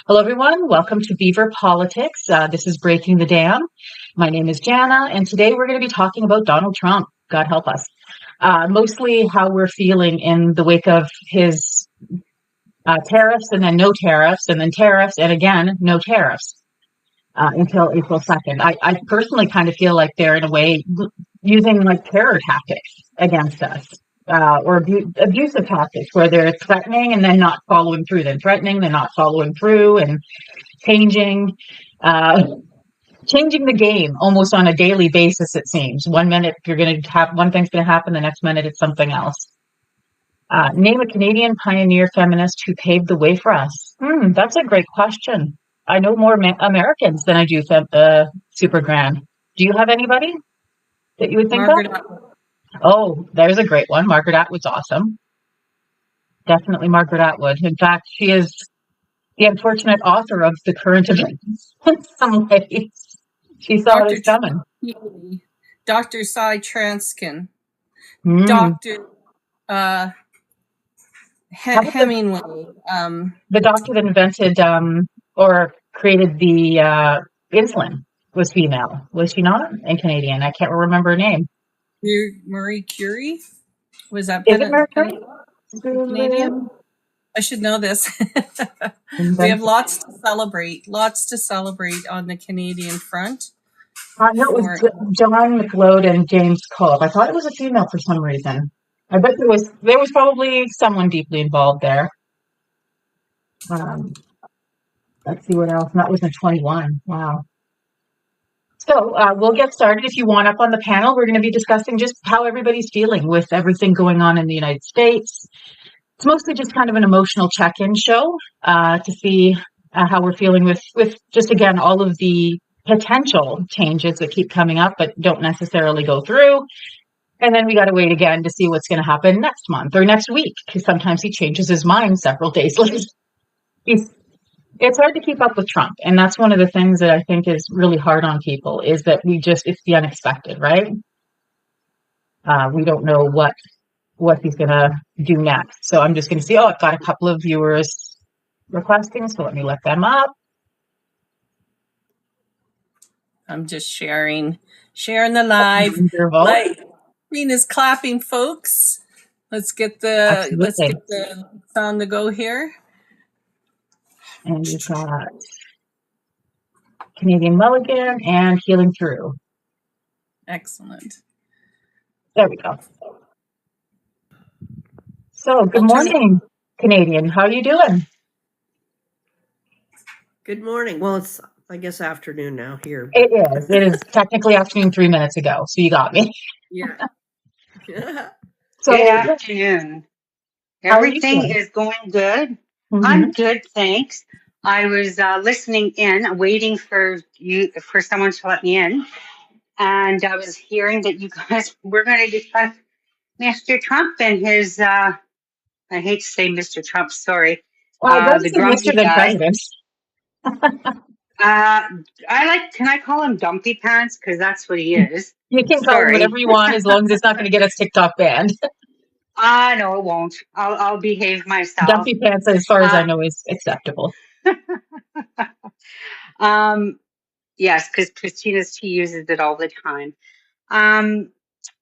Hello, everyone. Welcome to Beaver Politics. This is Breaking the Dam. My name is Jana, and today we're going to be talking about Donald Trump. God help us. Mostly how we're feeling in the wake of his tariffs and then no tariffs and then tariffs and again no tariffs until April 2nd. I personally kind of feel like they're in a way using like terror tactics against us. Or abusive tactics where they're threatening and then not following through, then threatening, then not following through, and changing uh, changing the game almost on a daily basis. It seems 1 minute you're going to have one thing's going to happen, the next minute it's something else. Name a Canadian pioneer feminist who paved the way for us. That's a great question. I know more Americans than I do Super Grand. Do you have anybody that you would think Margaret of? Atwood. Oh, there's a great one. Margaret Atwood's awesome. Definitely Margaret Atwood. In fact, she is the unfortunate author of the current events in some ways. She saw Dr. this coming. Dr. Cy Transkin. Mm. Dr. Hemingway. The doctor that invented or created the insulin was female. Was she not? And Canadian. I can't remember her name. Marie Curie? Was that Is it Marie Curie? Canadian? I should know this. We have lots to celebrate on the Canadian front. No, it was John McLeod and James Cove. I thought it was a female for some reason. I bet there was probably someone deeply involved there. Let's see what else. And that was in 21. Wow. So we'll get started. If you want up on the panel, we're going to be discussing just how everybody's feeling with everything going on in the United States. It's mostly just kind of an emotional check-in show to see how we're feeling with just, again, all of the potential changes that keep coming up but don't necessarily go through. And then we got to wait again to see what's going to happen next month or next week, because sometimes he changes his mind several days later. It's hard to keep up with Trump. And that's one of the things that I think is really hard on people is that it's the unexpected, right? We don't know what he's going to do next. So I'm just going to see, I've got a couple of viewers requesting, so let me let them up. I'm just sharing the live. Queen is clapping, folks. Let's get the on the go here. And you've got Canadian Mulligan and Healing Through. Excellent. There we go. So, good morning, Canadian. How are you doing? Good morning. Well, it's, I guess, afternoon now here. It is. It is technically afternoon 3 minutes ago, so you got me. Yeah. So, good afternoon. Everything is going good. Mm-hmm. I'm good, thanks. I was listening in, waiting for someone to let me in, and I was hearing that you guys were going to discuss Mr. Trump and his. I hate to say Mr. Trump. Sorry, the grumpy guy. Can I call him Dumpy Pants? Because that's what he is. You can call him whatever you want, as long as it's not going to get us TikTok banned. No, it won't. I'll behave myself. Dumpy Pants, as far as I know, is acceptable. Yes, because Christina's tea uses it all the time.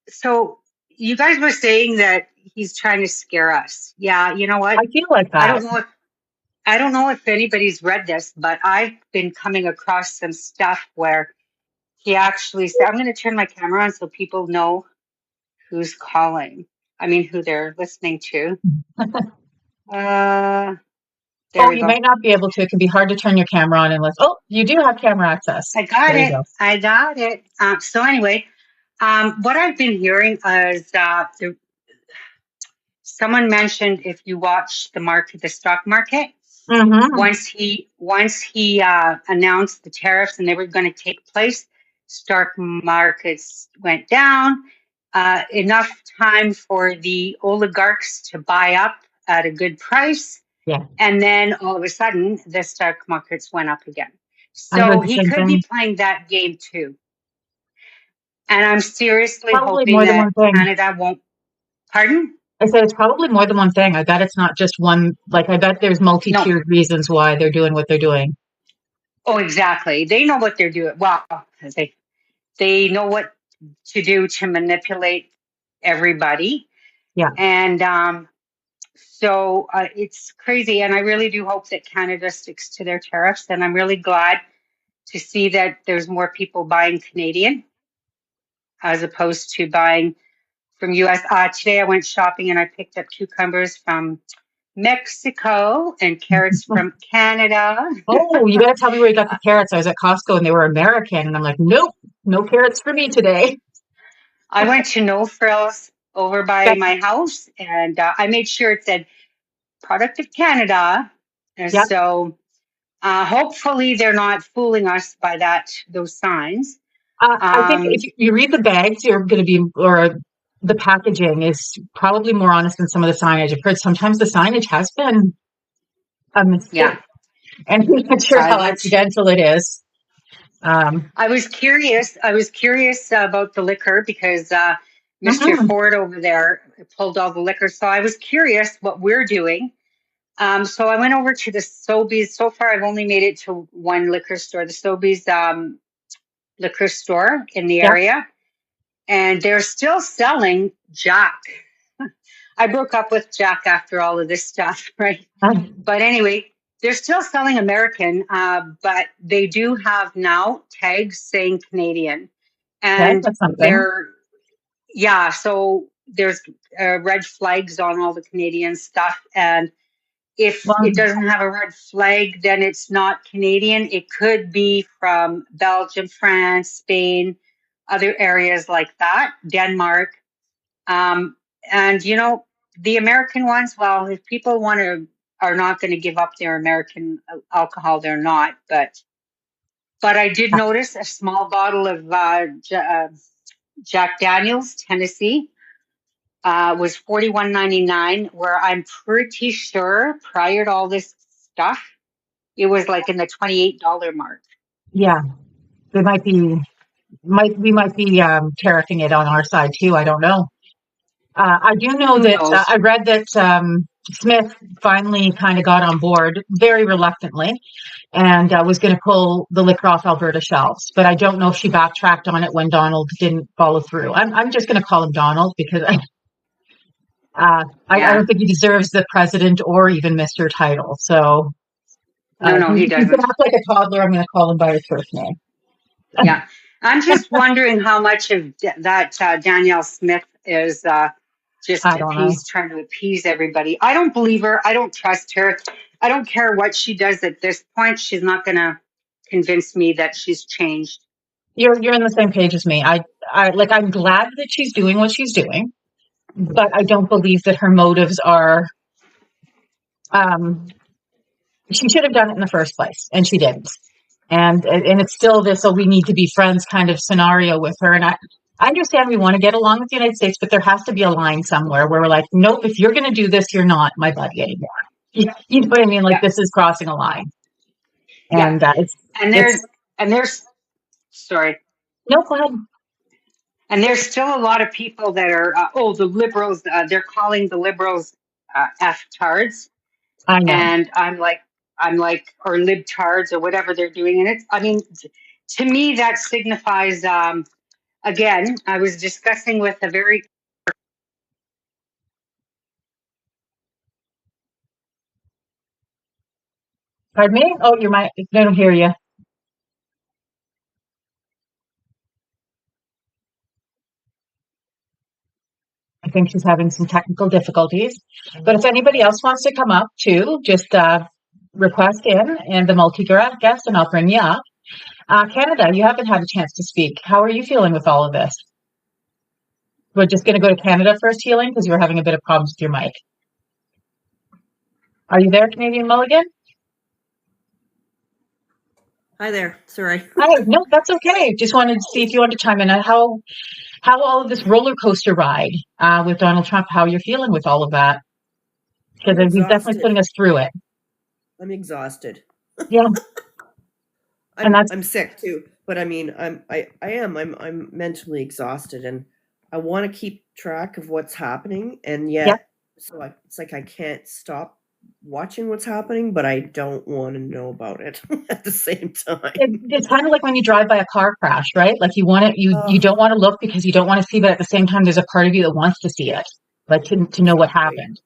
So you guys were saying that he's trying to scare us. Yeah, you know what? I feel like that. I don't know if anybody's read this, but I've been coming across some stuff where he actually said, I'm going to turn my camera on so people know who's calling. I mean, who they're listening to. You might not be able to. It can be hard to turn your camera on unless, you do have camera access. I got it. So anyway, what I've been hearing is someone mentioned if you watch the stock market, mm-hmm. once he announced the tariffs and they were going to take place, stock markets went down. Enough time for the oligarchs to buy up at a good price. Yeah. And then all of a sudden, the stock markets went up again. So he could be playing that game too. And I'm seriously hoping that Canada won't. Pardon? I said it's probably more than one thing. I bet it's not just one. Like, I bet there's multi-tiered reasons why they're doing what they're doing. Oh, exactly. They know what they're doing. Well, they know what to do to manipulate everybody. Yeah. And so it's crazy. And I really do hope that Canada sticks to their tariffs. And I'm really glad to see that there's more people buying Canadian as opposed to buying from US. Today I went shopping and I picked up cucumbers from Mexico and carrots from Canada. Oh, you gotta tell me where you got the carrots. I was at Costco and they were American, and I'm like, nope, no carrots for me today. I went to No Frills over by my house, and I made sure it said product of Canada. And so hopefully they're not fooling us by those signs. I think if you read the bags, you're going to be, or the packaging is probably more honest than some of the signage. I've heard sometimes the signage has been a mistake. Yeah. And I'm not sure how accidental it is. I was curious about the liquor because Mr. Ford over there pulled all the liquor. So I was curious what we're doing. So I went over to the Sobeys. So far, I've only made it to one liquor store, the Sobeys liquor store in the area. And they're still selling Jack. I broke up with Jack after all of this stuff, right? But anyway, they're still selling American, but they do have now tags saying Canadian. And so there's red flags on all the Canadian stuff. And if it doesn't have a red flag, then it's not Canadian. It could be from Belgium, France, Spain, other areas like that, Denmark. And, you know, the American ones, well, if people are not going to give up their American alcohol, they're not. But I did notice a small bottle of Jack Daniels, Tennessee, was $41.99, where I'm pretty sure prior to all this stuff, it was like in the $28 mark. Yeah, we might be tariffing it on our side too. I don't know. I do know that I read that Smith finally kind of got on board very reluctantly and was going to pull the liquor off Alberta shelves. But I don't know if she backtracked on it when Donald didn't follow through. I'm just going to call him Donald because I don't think he deserves the president or even Mr. title. So no, he doesn't. He's act like a toddler. I'm going to call him by his first name. Yeah, I'm just wondering how much of that Danielle Smith is just trying to appease everybody. I don't believe her. I don't trust her. I don't care what she does at this point. She's not going to convince me that she's changed. You're on the same page as me. I'm glad that she's doing what she's doing, but I don't believe that her motives are. She should have done it in the first place, and she didn't. And it's still this, we need to be friends kind of scenario with her. And I understand we want to get along with the United States, but there has to be a line somewhere where we're like, nope, if you're going to do this, you're not my buddy anymore. You know what I mean? Like this is crossing a line. And there's sorry. No, go ahead. And there's still a lot of people that are, the Liberals, they're calling the Liberals F-tards. I know. And I'm like, or libtards or whatever they're doing. And to me, that signifies, again, I was discussing with a very. Pardon me? Oh, I don't hear you. I think she's having some technical difficulties. But if anybody else wants to come up too, just request in and the multi-guest, and I'll bring you up. Canada, you haven't had a chance to speak. How are you feeling with all of this? We're just going to go to Canada first, healing, because you were having a bit of problems with your mic. Are you there, Canadian Mulligan? Hi there. Sorry. Hi. No, that's okay. Just wanted to see if you wanted to chime in on how all of this roller coaster ride with Donald Trump, how you're feeling with all of that. Because he's definitely putting us through it. I'm exhausted. Yeah. I'm sick too, but I mean, I'm mentally exhausted, and I want to keep track of what's happening, and yet So it's like I can't stop watching what's happening, but I don't want to know about it at the same time. It's kind of like when you drive by a car crash, right? Like you want it, you don't want to look because you don't want to see, but at the same time, there's a part of you that wants to see it, like to know what happened.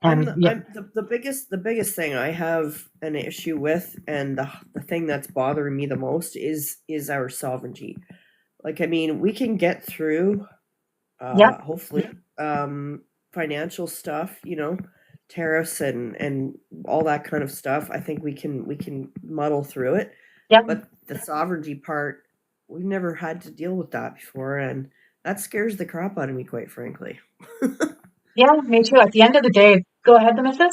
And the biggest thing I have an issue with, and the thing that's bothering me the most is our sovereignty. Like, I mean, we can get through, hopefully, financial stuff, tariffs and all that kind of stuff. I think we can muddle through it. Yeah. But the sovereignty part, we've never had to deal with that before, and that scares the crap out of me, quite frankly. Yeah, me too. At the end of the day, go ahead, the missus.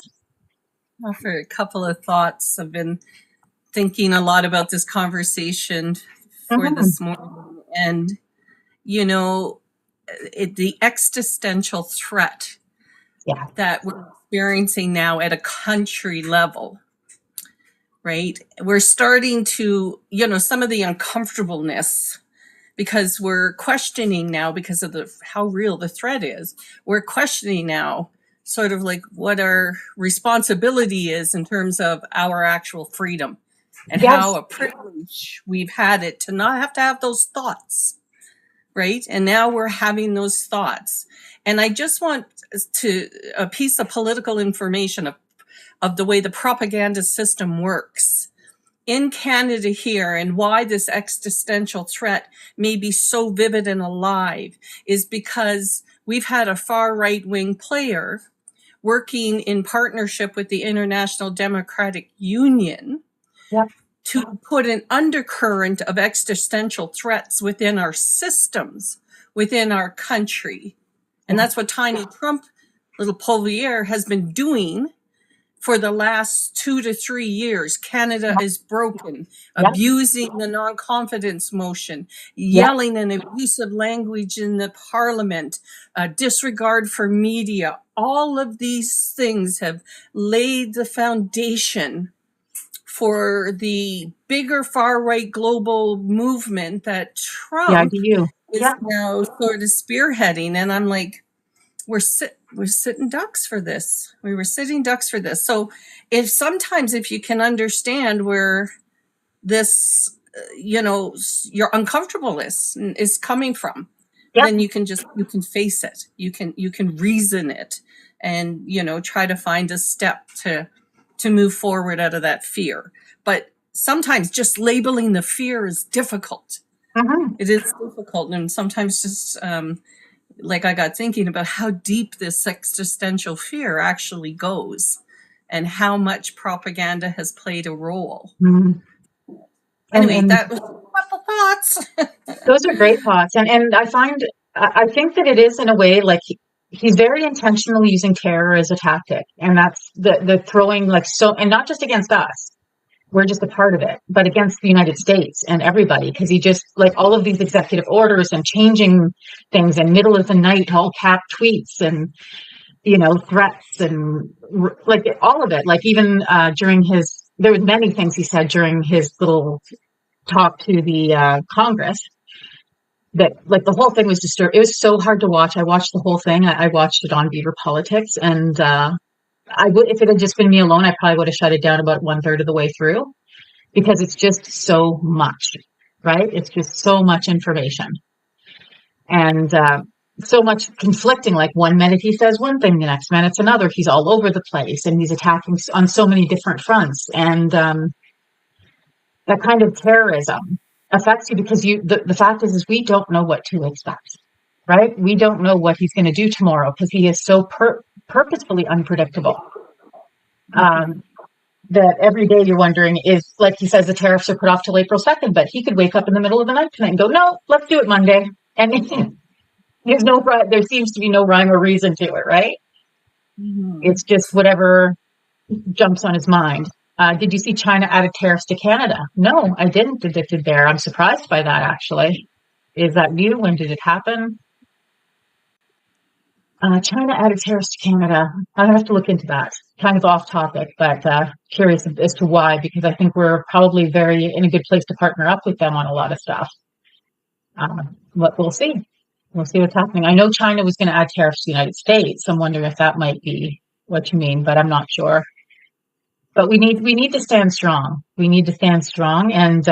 Well, for a couple of thoughts, I've been thinking a lot about this conversation for this morning, and the existential threat that we're experiencing now at a country level, right? We're starting to, some of the uncomfortableness, because we're questioning now, because of how real the threat is, we're questioning now sort of like what our responsibility is in terms of our actual freedom, and how a privilege we've had it to not have to have those thoughts, right? And now we're having those thoughts. And I just want a piece of political information of the way the propaganda system works in Canada here, and why this existential threat may be so vivid and alive is because we've had a far right-wing player working in partnership with the International Democratic Union to put an undercurrent of existential threats within our systems, within our country. And that's what Tiny Trump, little Polvier, has been doing for the last 2 to 3 years. Canada is broken, abusing the non-confidence motion, yelling an abusive language in the parliament, disregard for media. All of these things have laid the foundation for the bigger far-right global movement that Trump is now sort of spearheading. And I'm like, we're sitting ducks for this. We were sitting ducks for this. So if you can understand where this, your uncomfortableness is coming from, then you can face it. You can reason it, and, try to find a step to move forward out of that fear. But sometimes just labeling the fear is difficult. It is difficult. And sometimes just, like I got thinking about how deep this existential fear actually goes, and how much propaganda has played a role. Anyway, that was a couple thoughts. Those are great thoughts. And I think that it is, in a way, like he's very intentionally using terror as a tactic. And that's the throwing, and not just against us. We're just a part of it, but against the United States and everybody, because he just, like, all of these executive orders and changing things in middle of the night, all cap tweets and, threats and like all of it. Like even there was many things he said during his little talk to the Congress that, like, the whole thing was disturbing. It was so hard to watch. I watched the whole thing. I watched it on Beaver Politics, and if it had just been me alone, I probably would have shut it down about 1/3 of the way through, because it's just so much, right? It's just so much information, and so much conflicting. Like one minute he says one thing, the next minute it's another. He's all over the place, and he's attacking on so many different fronts. And that kind of terrorism affects you, because the fact is we don't know what to expect, right? We don't know what he's going to do tomorrow, because he is so purposefully unpredictable. That every day you're wondering, is, like he says, the tariffs are put off till April 2nd, but he could wake up in the middle of the night tonight and go, no, let's do it Monday. And there seems to be no rhyme or reason to it, right? It's just whatever jumps on his mind. Did you see China added tariffs to Canada? No, I didn't predict it there. I'm surprised by that, actually. Is that new? When did it happen? China added tariffs to Canada. I have to look into that. Kind of off topic, but curious as to why, because I think we're probably in a good place to partner up with them on a lot of stuff. But we'll see. We'll see what's happening. I know China was going to add tariffs to the United States. I'm wondering if that might be what you mean, but I'm not sure. But we need to stand strong. We need to stand strong. And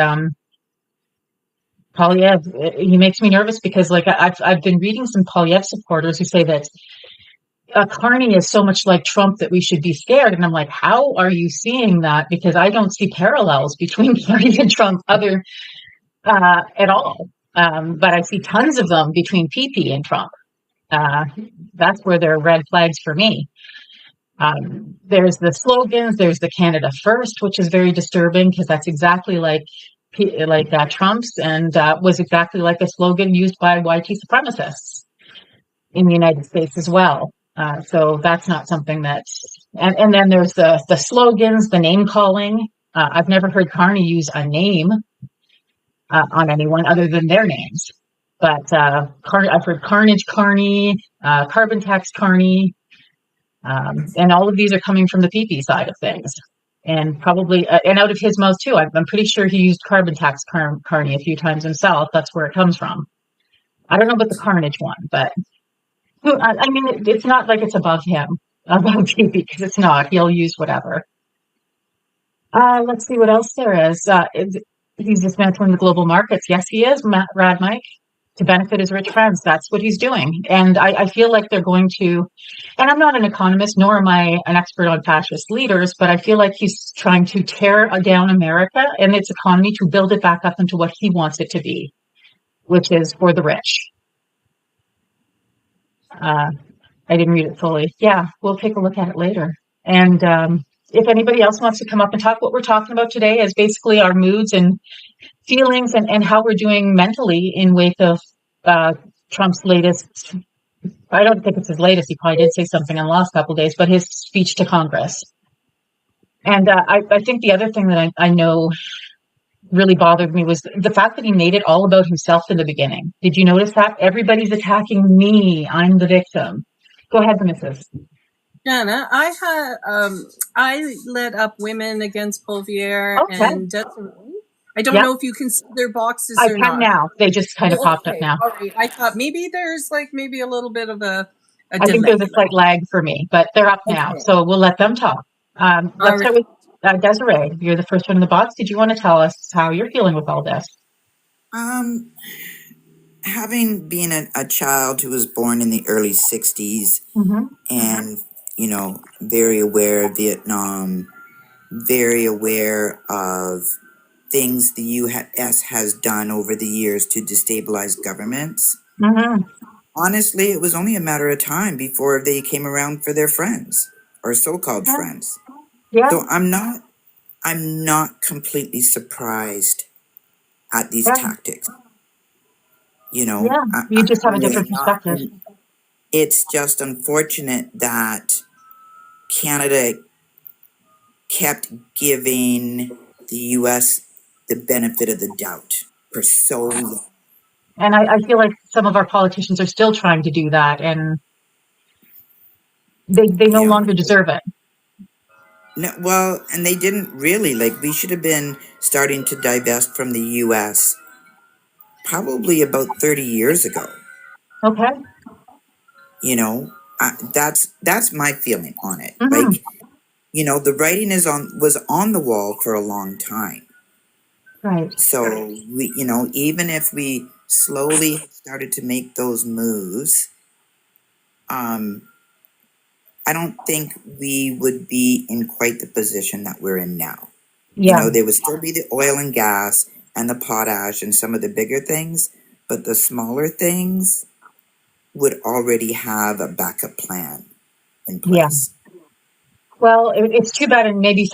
Polyev, he makes me nervous because, like, I've been reading some Polyev supporters who say that Carney is so much like Trump that we should be scared. And I'm like, how are you seeing that? Because I don't see parallels between Carney and Trump at all. But I see tons of them between PP and Trump. That's where there are red flags for me. There's the slogans, there's the Canada First, which is very disturbing because that's exactly like Trump's, and was exactly like a slogan used by YT supremacists in the United States as well. So that's not something and then there's the slogans, the name calling. I've never heard Carney use a name on anyone other than their names. But I've heard Carnage Carney, Carbon Tax Carney, and all of these are coming from the PP side of things. And probably, and out of his mouth too. I'm pretty sure he used Carbon Tax Carney a few times himself. That's where it comes from. I don't know about the Carnage one, but I mean, it's not like it's above him, above PP, because it's not. He'll use whatever. Let's see what else there is. He's dismantling the global markets. Yes, he is, Rad Mike, to benefit his rich friends. That's what he's doing. And I feel like they're going to, and I'm not an economist, nor am I an expert on fascist leaders, but I feel like he's trying to tear down America and its economy to build it back up into what he wants it to be, which is for the rich. I didn't read it fully. Yeah, we'll take a look at it later. And if anybody else wants to come up and talk, what we're talking about today is basically our moods and feelings and how we're doing mentally in wake of Trump's latest. I don't think it's his latest. He probably did say something in the last couple of days, but his speech to Congress. And I think the other thing that I know really bothered me was the fact that he made it all about himself in the beginning. Did you notice that? Everybody's attacking me. I'm the victim. Go ahead, Mrs. Jana, I led up Women Against Polvier and I don't know if you can see their boxes or not. Now. They just kind of popped up now. All right. I thought maybe there's maybe a little bit of a delay. I think there's a slight lag for me, but they're up now, so we'll let them talk. Let's start with Desiree. You're the first one in the box. Did you want to tell us how you're feeling with all this? Having been a child who was born in the early 60s and, very aware of Vietnam, very aware of things the U.S. has done over the years to destabilize governments. Honestly, it was only a matter of time before they came around for their friends or so-called friends. Yeah. So I'm not completely surprised at these tactics. You just have a different perspective. It's just unfortunate that Canada kept giving the U.S. the benefit of the doubt for so long. And I feel like some of our politicians are still trying to do that, and they no longer deserve it. No, well, and they didn't really. We should have been starting to divest from the U.S. probably about 30 years ago. Okay. That's my feeling on it. The writing was on the wall for a long time. Right. So we, even if we slowly started to make those moves, I don't think we would be in quite the position that we're in now. Yeah. There would still be the oil and gas and the potash and some of the bigger things, but the smaller things would already have a backup plan in place. Yeah. Well, it's too bad, and maybe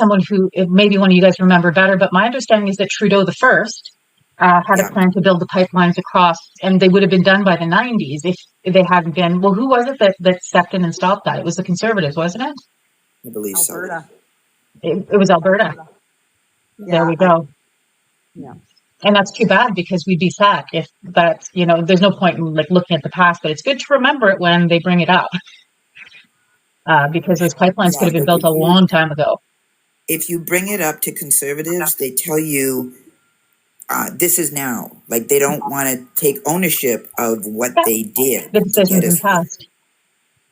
maybe one of you guys remember better, but my understanding is that Trudeau the First had a plan to build the pipelines across, and they would have been done by the 90s if they hadn't been. Well, who was it that stepped in and stopped that? It was the Conservatives, wasn't it? I believe Alberta. so. It was Alberta. Yeah. There we go. Yeah. And that's too bad, because we'd be sad if that, there's no point in looking at the past, but it's good to remember it when they bring it up. Because those pipelines could have been built a long time ago. If you bring it up to Conservatives, they tell you this is now. Like, they don't want to take ownership of what they did The to decisions get in the us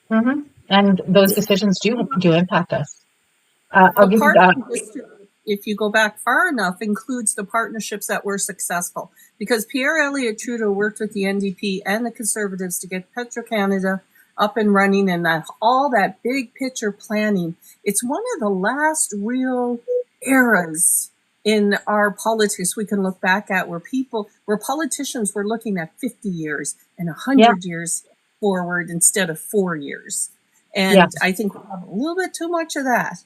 here. past. And those decisions do impact us. I'll give you that. If you go back far enough, includes the partnerships that were successful. Because Pierre Elliott Trudeau worked with the NDP and the Conservatives to get Petro-Canada up and running, and all that big picture planning. It's one of the last real eras in our politics we can look back at where politicians were looking at 50 years and 100 years forward instead of 4 years. And I think we have a little bit too much of that.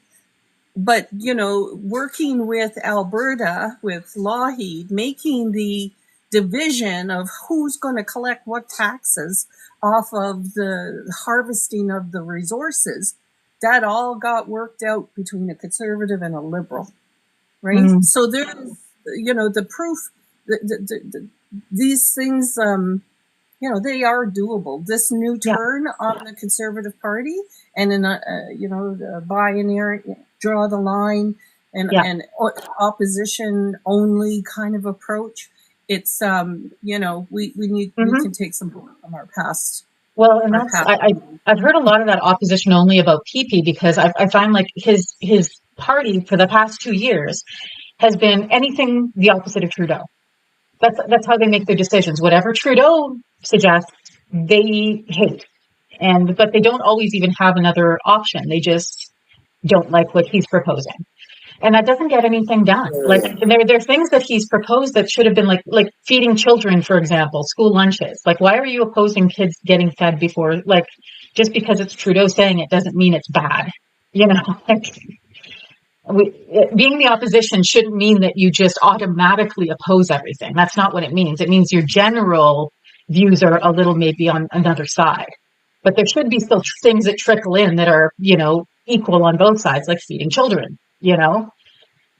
But, working with Alberta, with Lougheed, making the division of who's going to collect what taxes off of the harvesting of the resources, that all got worked out between a Conservative and a Liberal, right? So there's, the proof, these things, they are doable. This new turn on the Conservative Party and in the binary, draw the line and opposition only kind of approach. It's we can take some from our past. Well, and I've heard a lot of that opposition only about PP because I find like his party for the past 2 years has been anything the opposite of Trudeau. That's how they make their decisions. Whatever Trudeau suggests, they hate, but they don't always even have another option. They just don't like what he's proposing, and that doesn't get anything done. Like there are things that he's proposed that should have been like feeding children, for example, school lunches. Like, why are you opposing kids getting fed before? Like, just because it's Trudeau saying it doesn't mean it's bad. Being the opposition shouldn't mean that you just automatically oppose everything. That's not what it means. It means your general views are a little maybe on another side, but there should be still things that trickle in that are equal on both sides, like feeding children.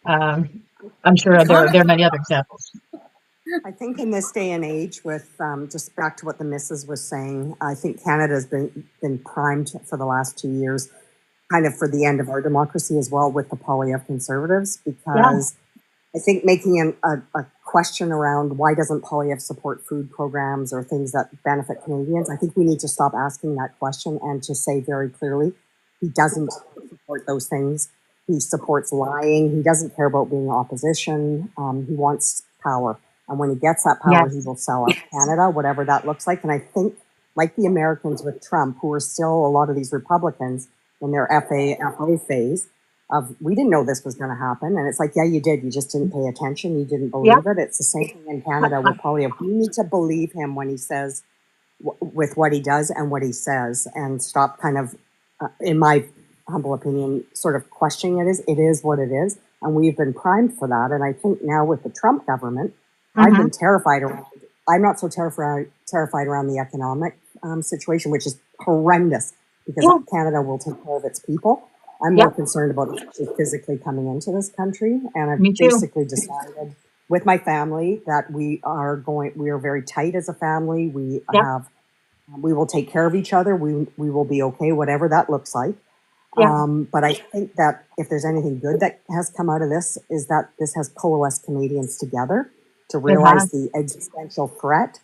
I'm sure there are many other examples. I think in this day and age, with just back to what the missus was saying, I think Canada's been primed for the last 2 years, kind of for the end of our democracy as well, with the Poilievre Conservatives, because I think making a question around why doesn't Poilievre support food programs or things that benefit Canadians, I think we need to stop asking that question and to say very clearly, he doesn't support those things. He supports lying. He doesn't care about being opposition. He wants power. And when he gets that power, he will sell out Canada, whatever that looks like. And I think, like the Americans with Trump, who are still a lot of these Republicans in their FO phase of, we didn't know this was going to happen. And it's like, yeah, you did. You just didn't pay attention. You didn't believe it. It's the same thing in Canada with Poilievre. We need to believe him when he says, with what he does and what he says, and stop kind of, in my humble opinion, sort of questioning it. It is what it is. And we've been primed for that. And I think now with the Trump government, I've been terrified around, I'm not so terrified around the economic situation, which is horrendous because Canada will take care of its people. I'm more concerned about actually physically coming into this country. And I've basically decided with my family that we are very tight as a family. We will take care of each other. We will be okay, whatever that looks like. But I think that if there's anything good that has come out of this, is that this has coalesced Canadians together to realize the existential threat.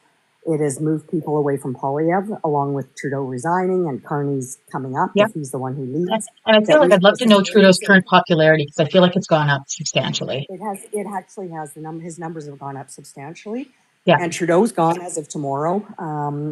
It has moved people away from Poilievre, along with Trudeau resigning and Carney's coming up if he's the one who leads. And I feel like I'd love to know Trudeau's current popularity, because I feel like it's gone up substantially. It actually has. His numbers have gone up substantially. Yeah. And Trudeau's gone as of tomorrow.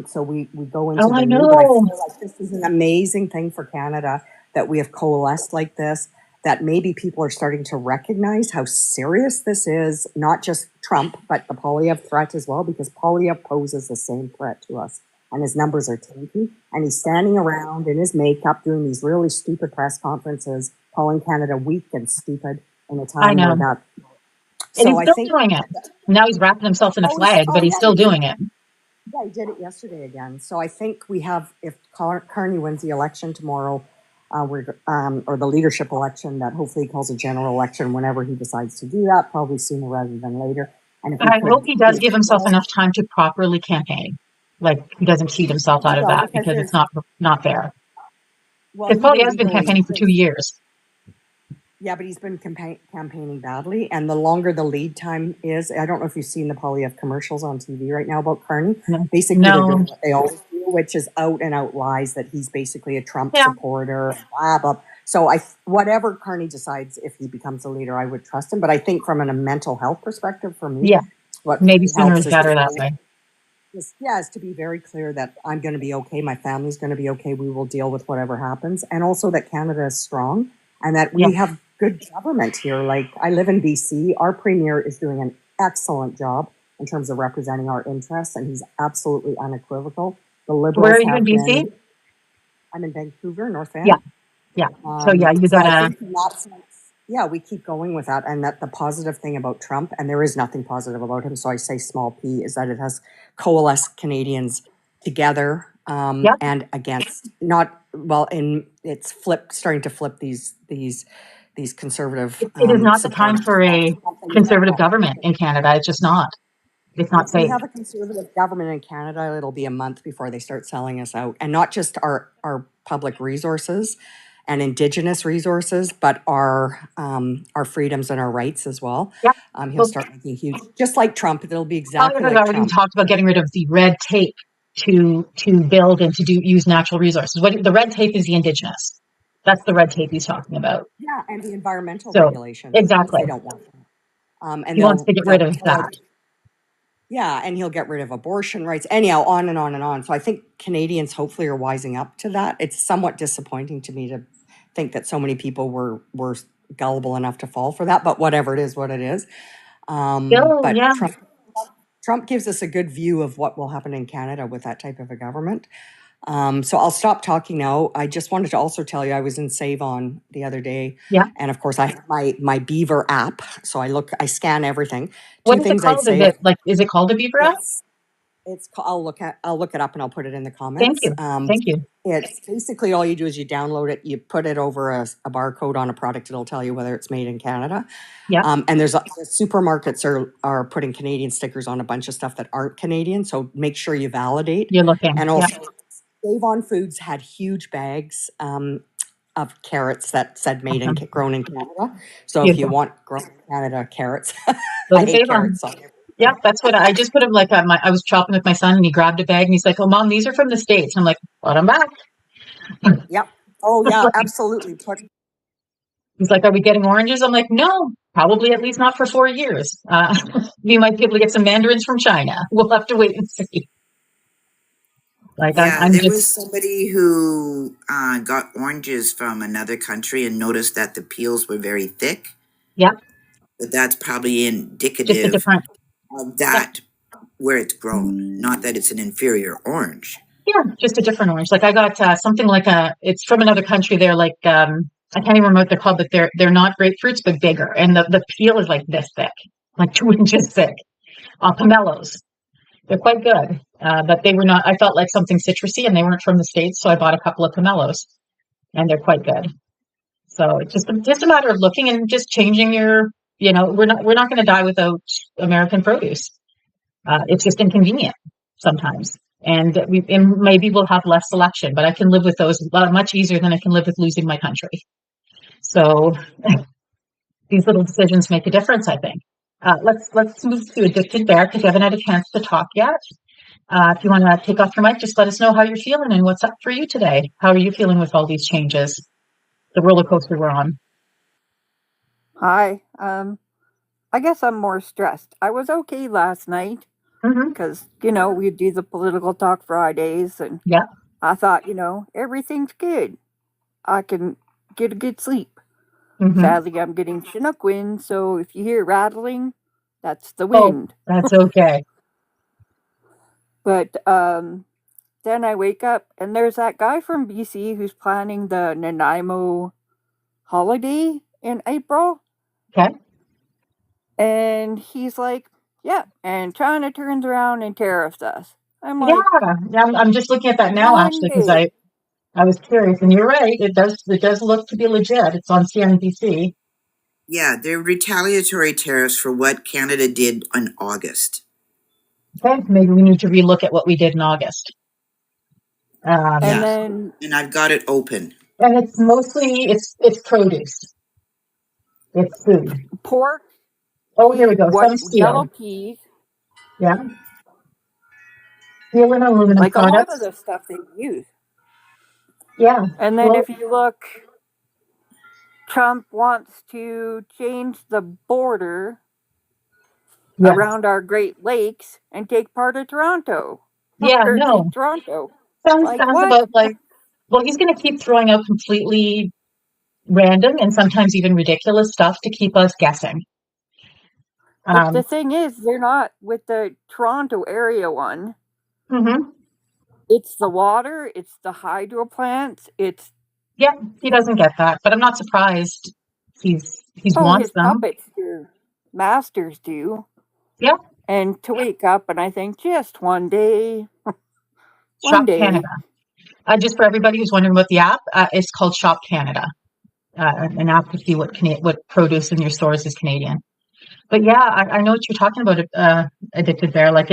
So we go into I the know. new, but I feel like this is an amazing thing for Canada that we have coalesced like this, that maybe people are starting to recognize how serious this is, not just Trump, but the Poilievre threat as well, because Poilievre poses the same threat to us. And his numbers are tanky. And he's standing around in his makeup doing these really stupid press conferences, calling Canada weak and stupid in a time where that... And he's still doing it. Now he's wrapping himself in a flag, but he's still doing it. Yeah, he did it yesterday again. So I think we have, if Carney wins the election tomorrow, or the leadership election, that hopefully he calls a general election whenever he decides to do that, probably sooner rather than later. And I hope he does give himself enough time to properly campaign. Like, he doesn't cheat himself out of that, because it's not fair. Because Poilievre's been campaigning for 2 years. Yeah, but he's been campaigning badly, and the longer the lead time is, I don't know if you've seen the Polyev commercials on TV right now about Carney. No. Basically, they're doing what they always do, which is out and out lies that he's basically a Trump supporter, blah, blah. So whatever Carney decides, if he becomes the leader, I would trust him. But I think from a mental health perspective, for me, what maybe sooner is better that way. Is to be very clear that I'm going to be okay. My family's going to be okay. We will deal with whatever happens. And also that Canada is strong and that we have good government here. Like, I live in BC. Our premier is doing an excellent job in terms of representing our interests, and he's absolutely unequivocal. The Liberals Where are you in BC? I'm in Vancouver, North Van. Yeah. So you gotta. We keep going with that. And that the positive thing about Trump, and there is nothing positive about him, so I say small p, is that it has coalesced Canadians together and against it's starting to flip these conservative. It is not the time for a conservative government in Canada. It's just not. It's not safe. We have a conservative government in Canada. It'll be a month before they start selling us out, and not just our public resources and Indigenous resources, but our freedoms and our rights as well. He'll start making huge, just like Trump. It'll be exactly like Trump. Trump. Talked about getting rid of the red tape to build and to use natural resources. The red tape is the Indigenous. That's the red tape he's talking about. Yeah, and the environmental regulations. Exactly. They don't want them. And he wants to get rid of that. Yeah, and he'll get rid of abortion rights. Anyhow, on and on and on. So I think Canadians hopefully are wising up to that. It's somewhat disappointing to me to think that so many people were gullible enough to fall for that. But whatever it is, what it is. Trump gives us a good view of what will happen in Canada with that type of a government. So I'll stop talking now. I just wanted to also tell you I was in Save On the other day. Yeah. And of course I have my Beaver app. So I scan everything. What is it called? Is it called a Beaver app? I'll look it up and I'll put it in the comments. Thank you. It's basically all you do is you download it, you put it over a barcode on a product, it'll tell you whether it's made in Canada. Yeah. And the supermarkets are putting Canadian stickers on a bunch of stuff that aren't Canadian. So make sure you validate. You're looking. And also Save On Foods had huge bags of carrots that said grown in Canada. So if you want grown in Canada carrots, I hate carrots. Yeah, that's what I just put him I was shopping with my son and he grabbed a bag and he's like, "Oh, Mom, these are from the States." I'm like, "Put them back." Yep. Oh, yeah, absolutely. He's like, "Are we getting oranges?" I'm like, "No, probably at least not for 4 years. We might be able to get some mandarins from China. We'll have to wait and see." There was somebody who got oranges from another country and noticed that the peels were very thick. Yeah. But that's probably indicative of that where it's grown, not that it's an inferior orange. Yeah, just a different orange. Like I got something like it's from another country. They're like I can't even remember what they're called, but they're not grapefruits, but bigger, and the peel is like this thick, like 2 inches thick. Pomelos. They're quite good, but they were not. I felt like something citrusy, and they weren't from the States, so I bought a couple of pomelos, and they're quite good. So it's just a matter of looking and just changing your. We're not going to die without American produce. It's just inconvenient sometimes, and maybe we'll have less selection, but I can live with those much easier than I can live with losing my country. So these little decisions make a difference, I think. Let's move to Addicted Bear because we haven't had a chance to talk yet. If you want to take off your mic, just let us know how you're feeling and what's up for you today. How are you feeling with all these changes? The roller coaster we're on. Hi. I guess I'm more stressed. I was okay last night because, we do the political talk Fridays and I thought, everything's good. I can get a good sleep. Sadly, I'm getting Chinook wind, so if you hear rattling, that's the wind. Oh, that's okay. But then I wake up and there's that guy from BC who's planning the Nanaimo holiday in April. Okay. And he's like, yeah, and China turns around and tariffs us. I'm like, I'm just looking at that now, actually, because I was curious, and you're right. It does look to be legit. It's on CNBC. Yeah, they're retaliatory tariffs for what Canada did in August. Okay, maybe we need to relook at what we did in August. And I've got it open. And it's mostly it's produce. It's food. Pork. Oh, here we go. Some Yellow steel. peas. Yeah. Steel and aluminum Like a lot products. of the stuff they use. Yeah. And then if you look, Trump wants to change the border around our Great Lakes and take part of Toronto. Yeah, Or no. take Toronto. Sounds what? about like, well, he's going to keep throwing out completely random and sometimes even ridiculous stuff to keep us guessing. But the thing is, they're not with the Toronto area one. Mm-hmm. It's the water, it's the hydro plants, it's... Yeah, he doesn't get that, but I'm not surprised. He's wants his them. puppets do. Masters do. Yeah. And to wake up and I think just one day. Shop Canada. Just for everybody who's wondering about the app, it's called Shop Canada. An app to see what produce in your stores is Canadian. But yeah, I know what you're talking about, Addicted Bear. Like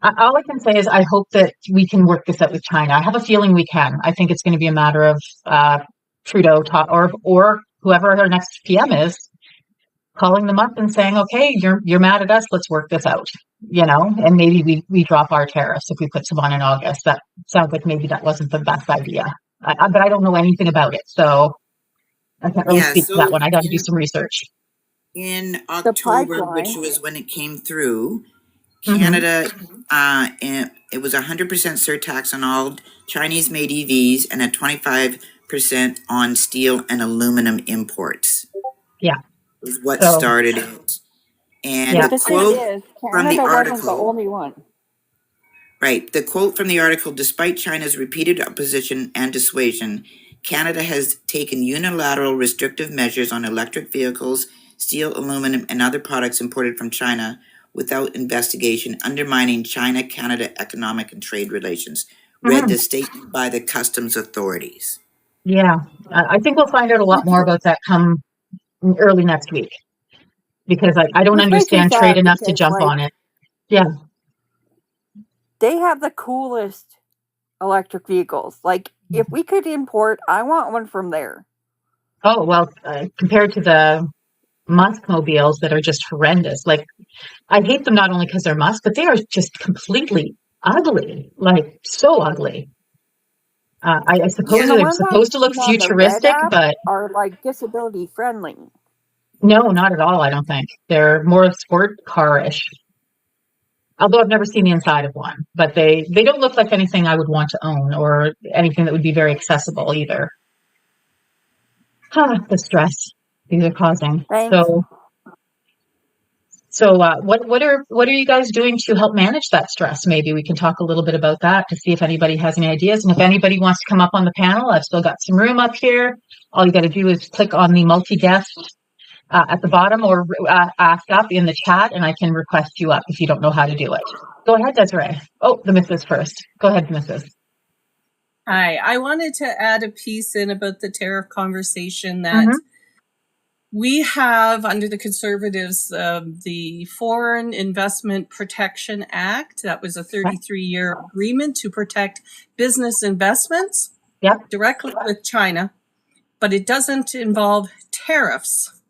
all I can say is I hope that we can work this out with China. I have a feeling we can. I think it's going to be a matter of Trudeau or whoever our next PM is calling them up and saying, okay, you're mad at us. Let's work this out, and maybe we drop our tariffs if we put some on in August. That sounds like maybe that wasn't the best idea. But I don't know anything about it. So I can't really speak to that one. I got to do some research. In October, which was when it came through, Canada, it was 100% surtax on all Chinese-made EVs and a 25% on steel and aluminum imports. Yeah. Is what started it. And the quote from the article wasn't the only one. Right. The quote from the article, despite China's repeated opposition and dissuasion, Canada has taken unilateral restrictive measures on electric vehicles, steel, aluminum, and other products imported from China without investigation, undermining China-Canada economic and trade relations. Read the statement by the customs authorities. Yeah. I think we'll find out a lot more about that come early next week, because I don't understand trade enough to jump on it. Yeah. They have the coolest electric vehicles. Like, if we could import, I want one from there. Oh, well, compared to the Musk mobiles that are just horrendous. Like, I hate them not only because they're Musk, but they are just completely ugly. Like, so ugly. I suppose they're supposed to look futuristic, but are like disability friendly. No, not at all. I don't think they're more sport car-ish. Although I've never seen the inside of one, but they don't look like anything I would want to own or anything that would be very accessible either. The stress these are causing. Thanks. So what are you guys doing to help manage that stress? Maybe we can talk a little bit about that to see if anybody has any ideas. And if anybody wants to come up on the panel, I've still got some room up here. All you got to do is click on the multi-guest at the bottom or ask up in the chat, and I can request you up if you don't know how to do it. Go ahead, Desiree. Oh, the Mrs. first. Go ahead, Mrs. Hi, I wanted to add a piece in about the tariff conversation that we have under the Conservatives, the Foreign Investment Protection Act. That was a 33-year agreement to protect business investments directly with China, but it doesn't involve tariffs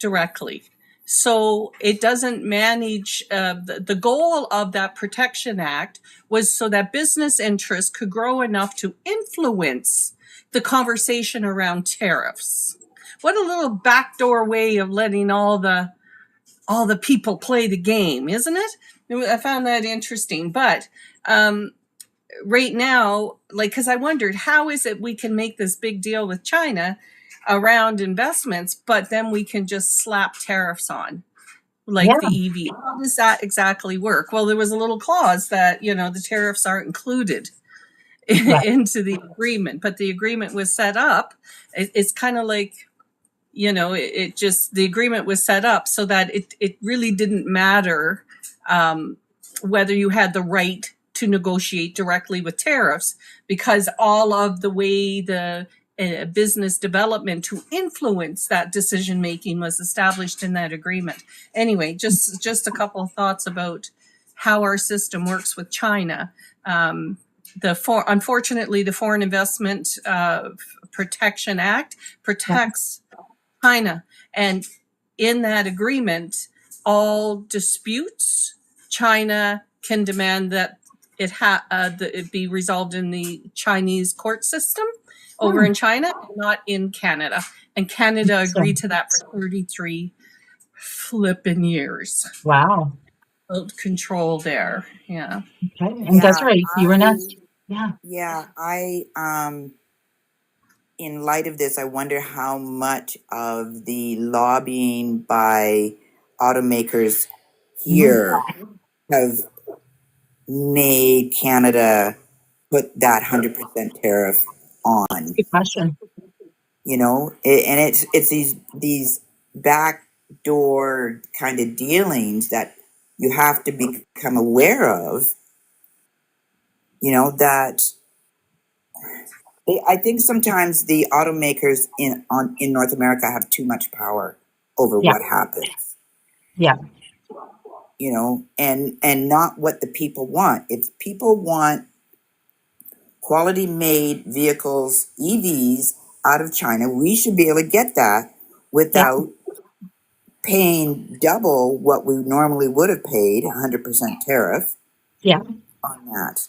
directly. So it doesn't manage, the goal of that Protection Act was so that business interests could grow enough to influence the conversation around tariffs. What a little backdoor way of letting all the people play the game, isn't it? I found that interesting. But right now, because I wondered, how is it we can make this big deal with China around investments, but then we can just slap tariffs on, the EV? How does that exactly work? Well, there was a little clause that, the tariffs aren't included into the agreement, but the agreement was set up. It's kind of like, the agreement was set up so that it really didn't matter whether you had the right to negotiate directly with tariffs, because all of the way the business development to influence that decision making was established in that agreement. Anyway, just a couple of thoughts about how our system works with China. Unfortunately, the Foreign Investment Protection Act protects China. And in that agreement, all disputes, China can demand that it be resolved in the Chinese court system over in China, not in Canada. And Canada agreed to that for 33 flipping years. Wow. Control there. Yeah. Okay. And Desiree, you were next. Yeah. In light of this, I wonder how much of the lobbying by automakers here have made Canada put that 100% tariff on. Good question. And it's these backdoor kind of dealings that you have to become aware of. That I think sometimes the automakers in North America have too much power over what happens. Yeah. And not what the people want. If people want quality made vehicles, EVs out of China, we should be able to get that without paying double what we normally would have paid, 100% tariff. Yeah. On that.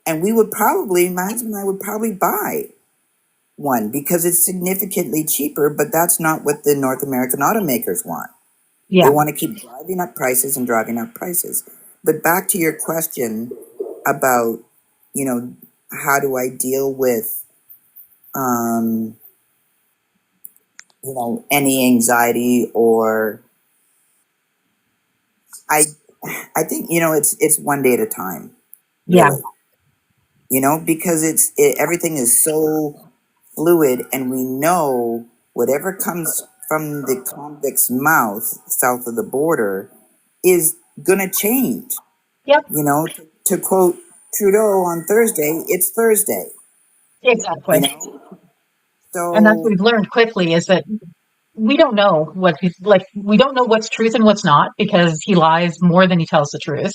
And we would probably, my husband and I would probably buy one because it's significantly cheaper, but that's not what the North American automakers want. Yeah. They want to keep driving up prices and driving up prices. But back to your question about, how do I deal with, any anxiety or I think, it's one day at a time. Really. Because everything is so fluid, and we know whatever comes from the convict's mouth south of the border is going to change. Yep. To quote Trudeau on Thursday, it's Thursday. Exactly. So, and that's what we've learned quickly is that we don't know we don't know what's truth and what's not, because he lies more than he tells the truth.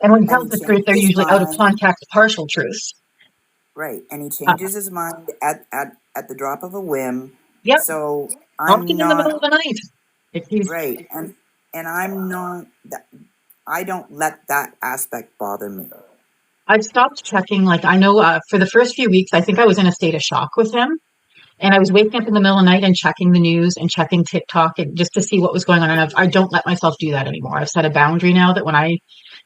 And when he tells the truth, they're usually out of context, partial truths. Right. And he changes his mind at the drop of a whim. Yep. So I'm in the middle of the night. Right. And I'm not, I don't let that aspect bother me. I've stopped checking. I know for the first few weeks, I think I was in a state of shock with him. And I was waking up in the middle of the night and checking the news and checking TikTok and just to see what was going on. And I don't let myself do that anymore. I've set a boundary now that when I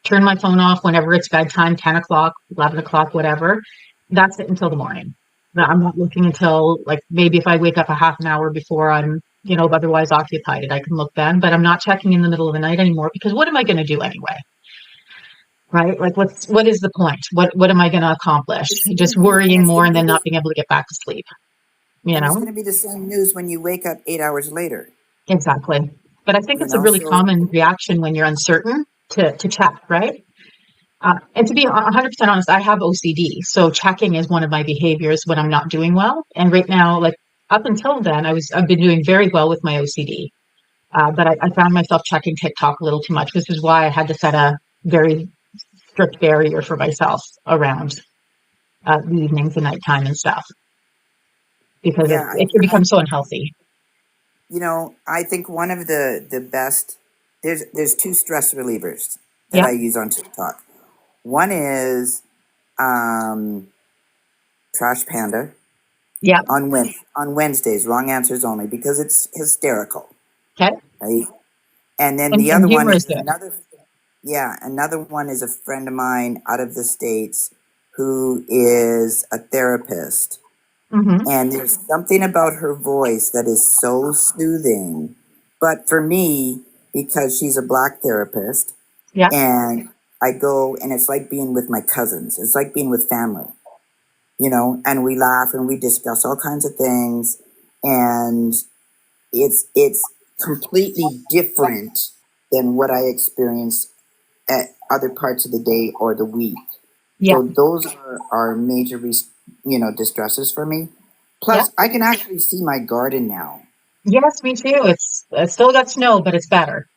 turn my phone off, whenever it's bedtime, 10 o'clock, 11 o'clock, whatever, that's it until the morning. I'm not looking until maybe if I wake up a half an hour before I'm, otherwise occupied, and I can look then, but I'm not checking in the middle of the night anymore, because what am I going to do anyway? Right? What is the point? What am I going to accomplish? Just worrying more and then not being able to get back to sleep. And it's going to be the same news when you wake up 8 hours later. Exactly. But I think it's a really common reaction when you're uncertain to check, right? And to be 100% honest, I have OCD. So checking is one of my behaviors when I'm not doing well. And right now, up until then, I've been doing very well with my OCD. But I found myself checking TikTok a little too much, which is why I had to set a very strict barrier for myself around the evenings and nighttime and stuff. Because it can become so unhealthy. I think one of the best, there's two stress relievers that I use on TikTok. One is Trash Panda. Yeah. On Wednesdays, wrong answers only, because it's hysterical. Okay. Right. And then the other one is another one is a friend of mine out of the States who is a therapist. Mm-hmm. And there's something about her voice that is so soothing. But for me, because she's a Black therapist, and I go, and it's like being with my cousins. It's like being with family, and we laugh and we discuss all kinds of things. And it's completely different than what I experience at other parts of the day or the week. Yeah. So those are major, distresses for me. Plus, I can actually see my garden now. Yes, me too. It's still got snow, but it's better.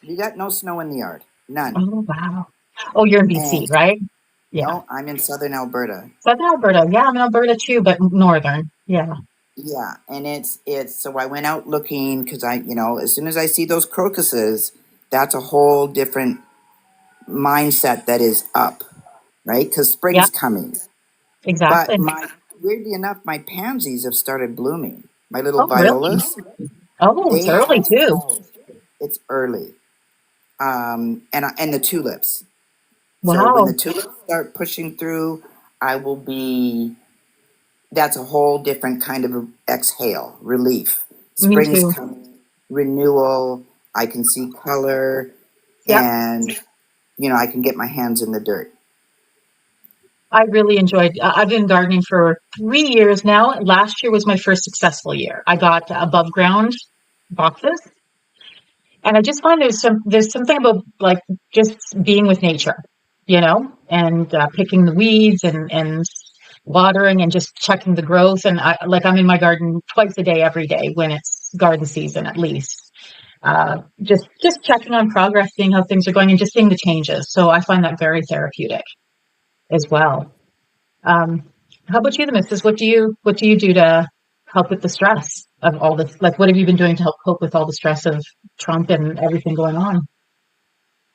We got no snow in the yard. None. Oh, wow. Oh, you're in BC, right? Yeah. No, I'm in southern Alberta. Southern Alberta. Yeah, I'm in Alberta too, but northern. Yeah. Yeah, and it's so I went out looking because as soon as I see those crocuses, that's a whole different mindset that is up, right? Because Yeah, spring's coming. exactly. But weirdly enough, my pansies have started blooming. My little Oh, really? violas, Oh, it's they early have. too. It's early. And the tulips. So when the Wow. tulips start pushing through, I will be. That's a whole different kind of exhale, relief. Me Spring's too. coming, renewal. I can see color, Yeah. and I can get my hands in the dirt. I really enjoyed. I've been gardening for 3 years now. Last year was my first successful year. I got above ground boxes, and I just find there's something about like just being with nature, and picking the weeds and watering and just checking the growth. And I'm in my garden twice a day, every day when it's garden season at least. Just checking on progress, seeing how things are going, and just seeing the changes. So I find that very therapeutic as well. Um, how about you, the missus? What do you do to help with the stress of all this? Like, what have you been doing to help cope with all the stress of Trump and everything going on?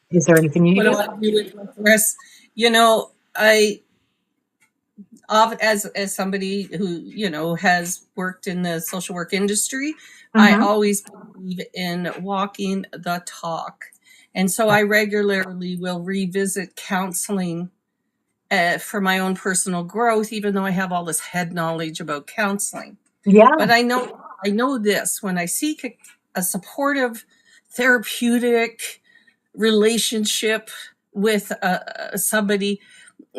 Is there anything you What do do? I do with my stress? I as somebody who has worked in the social work industry, I always believe in walking the talk, and so I regularly will revisit counseling for my own personal growth, even though I have all this head knowledge about counseling. Yeah. But I know this: when I seek a supportive, therapeutic relationship with somebody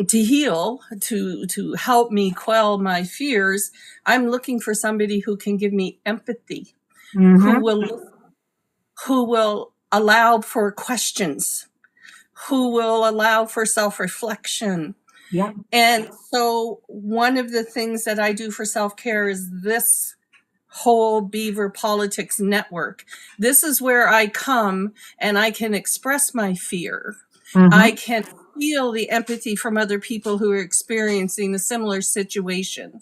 to heal, to help me quell my fears, I'm looking for somebody who can give me empathy, who will allow for questions, who will allow for self-reflection. Yeah. And so one of the things that I do for self-care is this whole Beaver Politics network. This is where I come and I can express my fear. I can feel the empathy from other people who are experiencing a similar situation.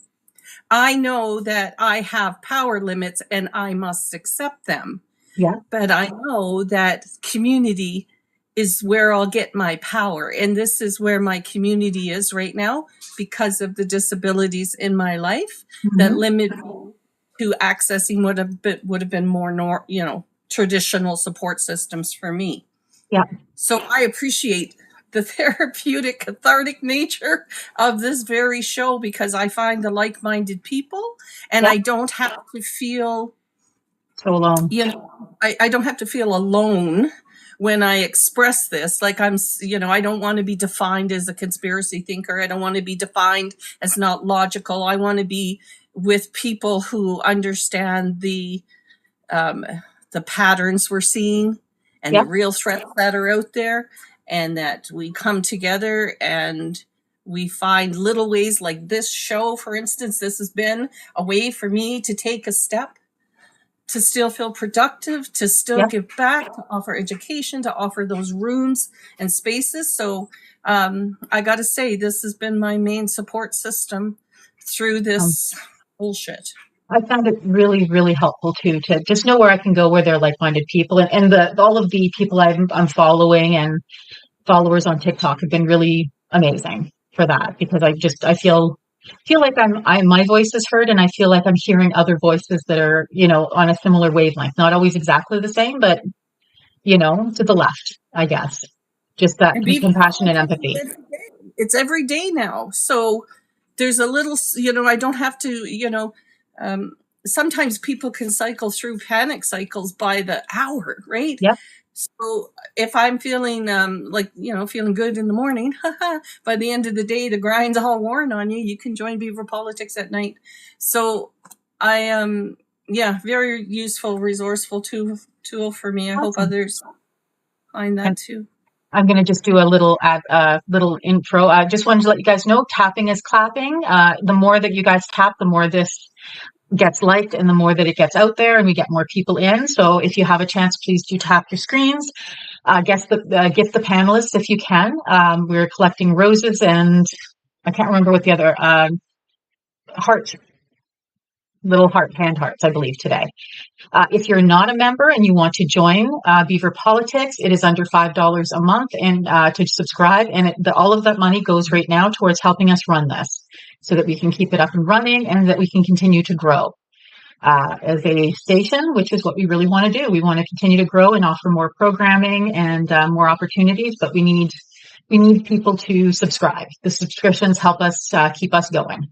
I know that I have power limits and I must accept them. Yeah. But I know that community is where I'll get my power. And this is where my community is right now because of the disabilities in my life that limit me to accessing what would have been more traditional support systems for me. Yeah. So I appreciate the therapeutic, cathartic nature of this very show because I find the like-minded people, and I don't have to feel so alone. I don't have to feel alone when I express this. Like I don't want to be defined as a conspiracy thinker. I don't want to be defined as not logical. I want to be with people who understand the patterns we're seeing and the real threats that are out there, and that we come together and we find little ways like this show, for instance. This has been a way for me to take a step to still feel productive, to still give back, to offer education, to offer those rooms and spaces. So I got to say, this has been my main support system through this bullshit. I found it really, really helpful too, to just know where I can go where there are like-minded people, and all of the people I'm following and followers on TikTok have been really amazing for that, because I feel like my voice is heard, and I feel like I'm hearing other voices that are, on a similar wavelength, not always exactly the same, but to the left, I guess. Just that compassion and empathy. It's every day now. So there's a little, I don't have to, sometimes people can cycle through panic cycles by the hour, right? Yeah. So if I'm feeling feeling good in the morning, by the end of the day, the grind's all worn on you. You can join Beaver Politics at night. So I am, very useful, resourceful tool for me. I hope others find that too. I'm going to just do a little intro. I just wanted to let you guys know, tapping is clapping. The more that you guys tap, the more this gets liked and the more that it gets out there and we get more people in. So if you have a chance, please do tap your screens. Gift the panelists if you can. We're collecting roses and I can't remember what the other heart little hand hearts, I believe, today. If you're not a member and you want to join Beaver Politics, it is under $5 a month and to subscribe. And all of that money goes right now towards helping us run this so that we can keep it up and running and that we can continue to grow as a station, which is what we really want to do. We want to continue to grow and offer more programming and more opportunities, but we need people to subscribe. The subscriptions help us keep us going.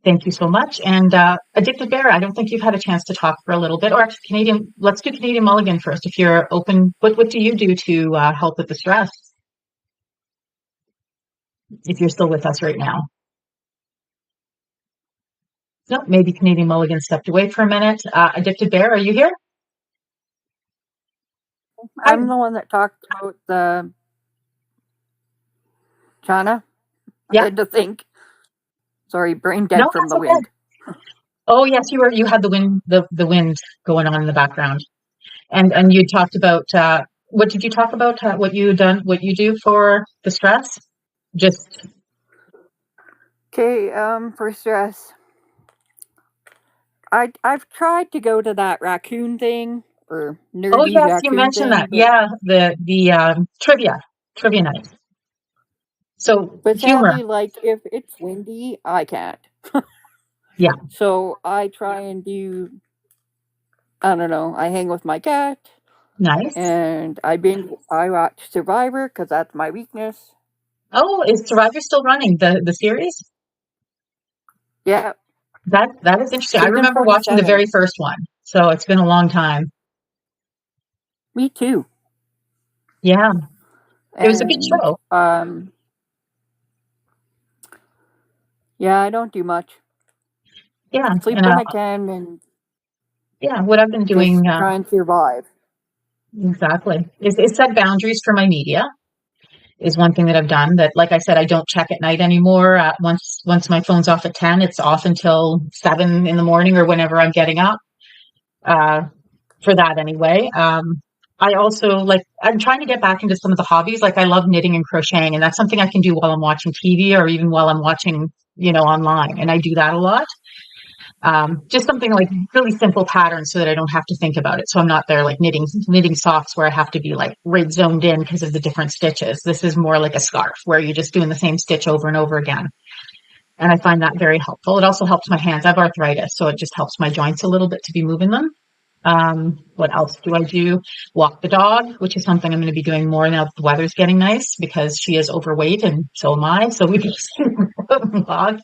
Thank you so much. And Addicted Bear, I don't think you've had a chance to talk for a little bit. Or actually, let's do Canadian Mulligan first. If you're open, what do you do to help with the stress? If you're still with us right now. No, maybe Canadian Mulligan stepped away for a minute. Addicted Bear, are you here? I'm the one that talked about the China. Yeah. I had to think. Sorry, brain dead from the wind. Oh yes, you had the wind going on in the background, and you talked about what did you talk about? What you do for the stress? Just okay. For stress, I've tried to go to that raccoon thing or nerdy. Oh yes, raccoon you mentioned thing, that. Yeah, the trivia night. So but humor. sadly, like if it's windy, I can't. Yeah. So I try and do. I don't know. I hang with my cat. Nice. And I watch Survivor because that's my weakness. Oh, is Survivor still running the series? Yeah. That is interesting. I remember 47. watching the very first one, so it's been a long time. Me too. Yeah, it was a good show. Yeah, I don't do much. Yeah, sleep when I can, and yeah, what I've been doing, just try and survive. Exactly, is set boundaries for my media. Is one thing that I've done. That, like I said, I don't check at night anymore. Once my phone's off at 10, it's off until 7 in the morning or whenever I'm getting up. For that anyway. I also I'm trying to get back into some of the hobbies. Like I love knitting and crocheting, and that's something I can do while I'm watching TV or even while I'm watching, online. And I do that a lot. Just something like really simple patterns so that I don't have to think about it. So I'm not there like knitting socks where I have to be like right zoned in because of the different stitches. This is more like a scarf where you're just doing the same stitch over and over again. And I find that very helpful. It also helps my hands. I have arthritis, so it just helps my joints a little bit to be moving them. What else do I do? Walk the dog, which is something I'm going to be doing more now that the weather's getting nice because she is overweight and so am I. So we just walk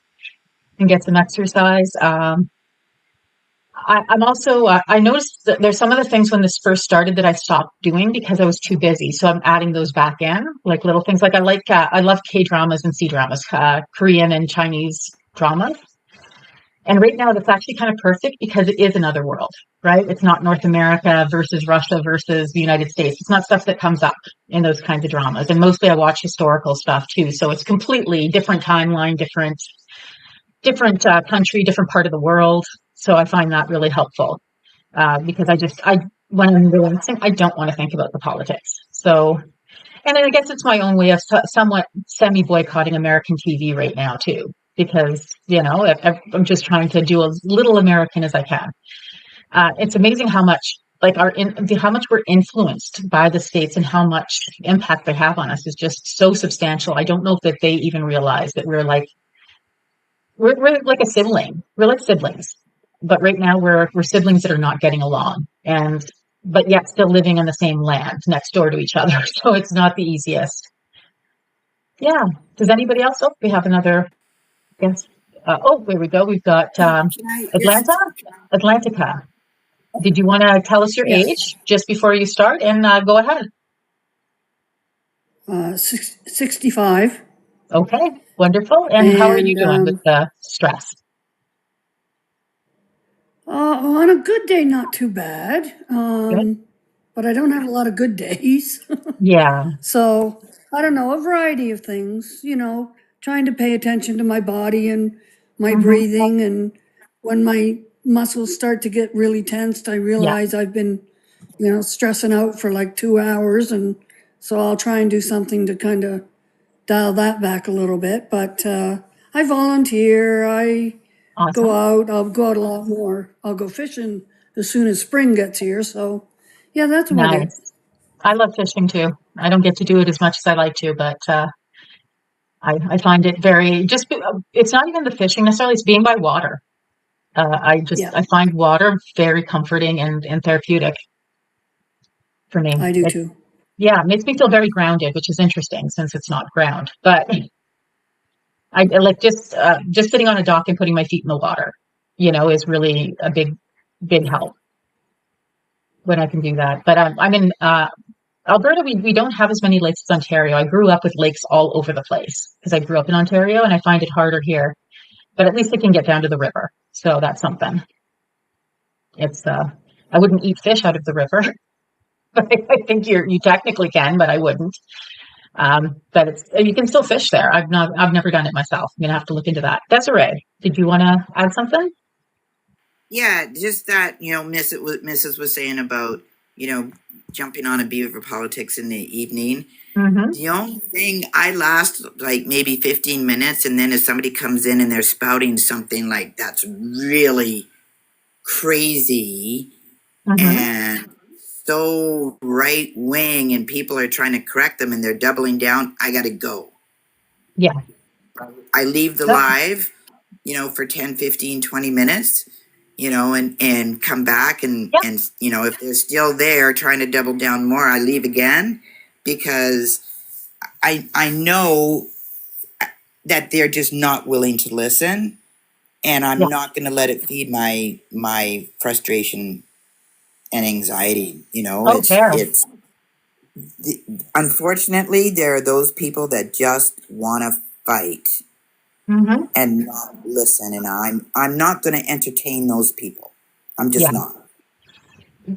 and get some exercise. I'm also, I noticed that there's some of the things when this first started that I stopped doing because I was too busy. So I'm adding those back in, like little things. Like I love K-dramas and C-dramas, Korean and Chinese dramas. And right now that's actually kind of perfect because it is another world, right? It's not North America versus Russia versus the United States. It's not stuff that comes up in those kinds of dramas. And mostly I watch historical stuff too. So it's completely different timeline, different country, different part of the world. So I find that really helpful because when I'm relaxing, I don't want to think about the politics. So, and I guess it's my own way of somewhat semi-boycotting American TV right now too, because, I'm just trying to do as little American as I can. It's amazing how much how much we're influenced by the States and how much impact they have on us is just so substantial. I don't know that they even realize that we're like a sibling. We're like siblings. But right now we're siblings that are not getting along but yet still living in the same land next door to each other. So it's not the easiest. Yeah. Does anybody else? Oh, we have another guest. Here we go. We've got Atlantica. Did you want to tell us your age just before you start? And go ahead. 65. Okay, wonderful. And how are you doing with the stress? On a good day, not too bad. But I don't have a lot of good days. Yeah. So, I don't know, a variety of things, trying to pay attention to my body and my breathing. And when my muscles start to get really tensed, I realize I've been, stressing out for like 2 hours. And so I'll try and do something to kind of dial that back a little bit. But I volunteer, I go out. I'll go out a lot more. I'll go fishing as soon as spring gets here. So, yeah, that's about it. I love fishing too. I don't get to do it as much as I like to, but I find it very it's not even the fishing necessarily, it's being by water. I find water very comforting and therapeutic for me. I do too. Yeah, it makes me feel very grounded, which is interesting since it's not ground. But I like just sitting on a dock and putting my feet in the water, is really a big help when I can do that. But I'm in Alberta. We don't have as many lakes as Ontario. I grew up with lakes all over the place because I grew up in Ontario, and I find it harder here. But at least I can get down to the river, so that's something. It's I wouldn't eat fish out of the river. I think you technically can, but I wouldn't. But you can still fish there. I've never done it myself. I'm gonna have to look into that. Desiree, did you want to add something? Yeah, just that, Mrs. was saying about, jumping on a Beaver politics in the evening. Mm-hmm. The only thing, I last like maybe 15 minutes, and then if somebody comes in and they're spouting something like that's really crazy and so right wing, and people are trying to correct them and they're doubling down, I got to go. Yeah. I leave the live, for 10, 15, 20 minutes, and come back and if they're still there trying to double down more, I leave again, because I know that they're just not willing to listen, and I'm not going to let it feed my frustration and anxiety. It's unfortunately, there are those people that just want to fight and not listen, and I'm not going to entertain those people. I'm just not.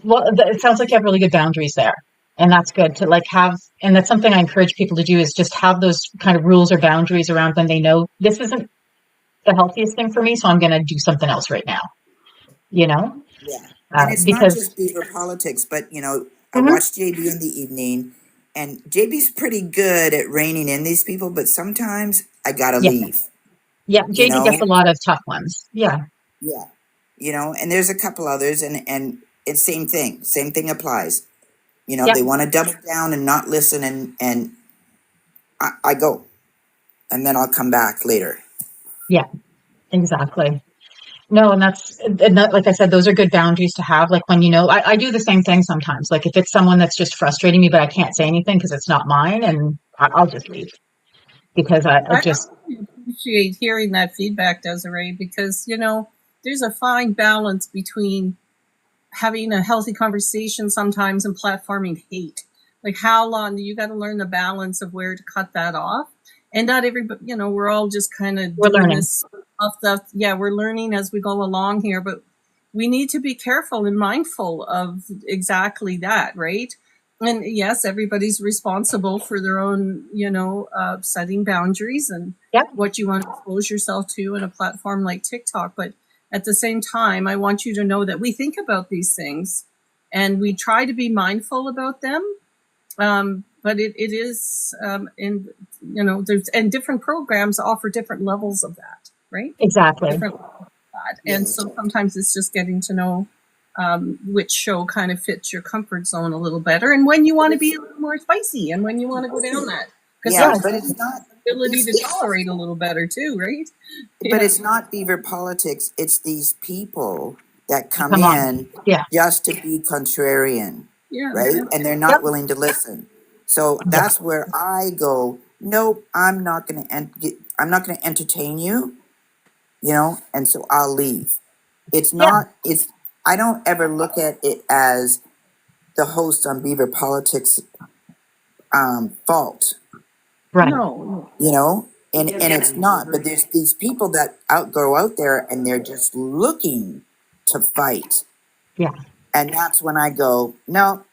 Well, it sounds like you have really good boundaries there, and that's good to have. And that's something I encourage people to do, is just have those kind of rules or boundaries around when they know this isn't the healthiest thing for me, so I'm going to do something else right now. Yeah. And it's not just Beaver politics, but I watch JB in the evening, and JB's pretty good at reining in these people, but sometimes I gotta leave. Yeah, JB gets a lot of tough ones. Yeah. Yeah. And there's a couple others, and it's same thing applies. They want to double down and not listen, and I go, and then I'll come back later. Yeah, exactly. No, and that's like I said, those are good boundaries to have. Like when I do the same thing sometimes. Like if it's someone that's just frustrating me, but I can't say anything because it's not mine, and I'll just leave, because I just appreciate hearing that feedback, Desiree, because there's a fine balance between having a healthy conversation sometimes and platforming hate. Like how long you got to learn the balance of where to cut that off. And not everybody, we're all just kind of doing this stuff. Yeah, we're learning as we go along here, but we need to be careful and mindful of exactly that, right? And yes, everybody's responsible for their own, setting boundaries and what you want to expose yourself to in a platform like TikTok. But at the same time, I want you to know that we think about these things and we try to be mindful about them. But it is, and different programs offer different levels of that, right? Exactly. Different levels of that. And so sometimes it's just getting to know which show kind of fits your comfort zone a little better, and when you want to be a little more spicy, and when you want to go down that. Because but it's not ability to tolerate a little better too, right? But it's not Beaver politics. It's these people that come in just to be contrarian, right? And they're not willing to listen. So that's where I go, nope, I'm not going to entertain you, and so I'll leave. I don't ever look at it as the host on Beaver politics fault. Right. No. And it's not, but there's these people that go out there and they're just looking to fight. Yeah. And that's when I go, no.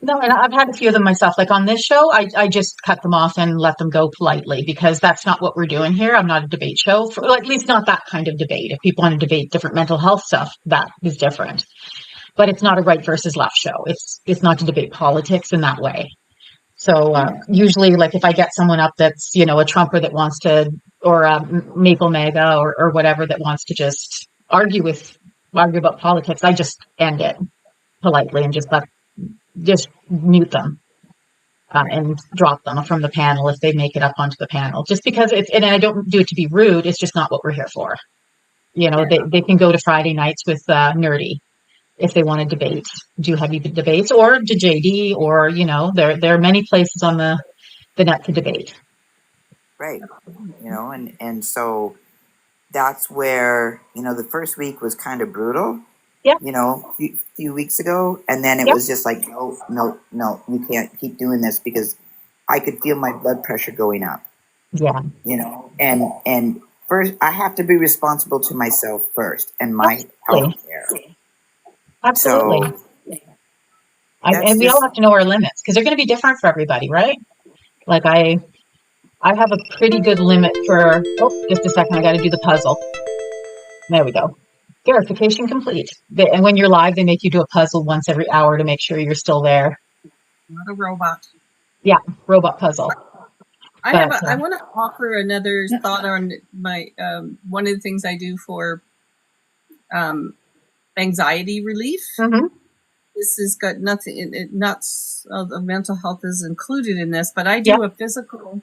No, and I've had a few of them myself. Like on this show, I just cut them off and let them go politely, because that's not what we're doing here. I'm not a debate show, at least not that kind of debate. If people want to debate different mental health stuff, that is different. But it's not a right versus left show. It's not to debate politics in that way. So usually, like if I get someone up that's, a Trumper that wants to Maple Mega or whatever that wants to just argue about politics, I just end it politely and just mute them. And drop them from the panel if they make it up onto the panel. Just because and I don't do it to be rude, it's just not what we're here for. They can go to Friday nights with Nerdy if they want to debate, do heavy debates, or to JD, or, there are many places on the net to debate. Right. And so that's where, the first week was kind of brutal. Yeah. A few weeks ago. And then it was just like, no, you can't keep doing this, because I could feel my blood pressure going up. Yeah. And first I have to be responsible to myself first and my health care. Absolutely. So, and we all have to know our limits, because they're going to be different for everybody, right? Like I have a pretty good limit for, just a second, I got to do the puzzle. There we go. Verification complete. And when you're live, they make you do a puzzle once every hour to make sure you're still there. Not a robot. Yeah, robot puzzle. I want to offer another thought on my one of the things I do for anxiety relief. Mm-hmm. This has got nothing. The mental health is included in this, but I do a physical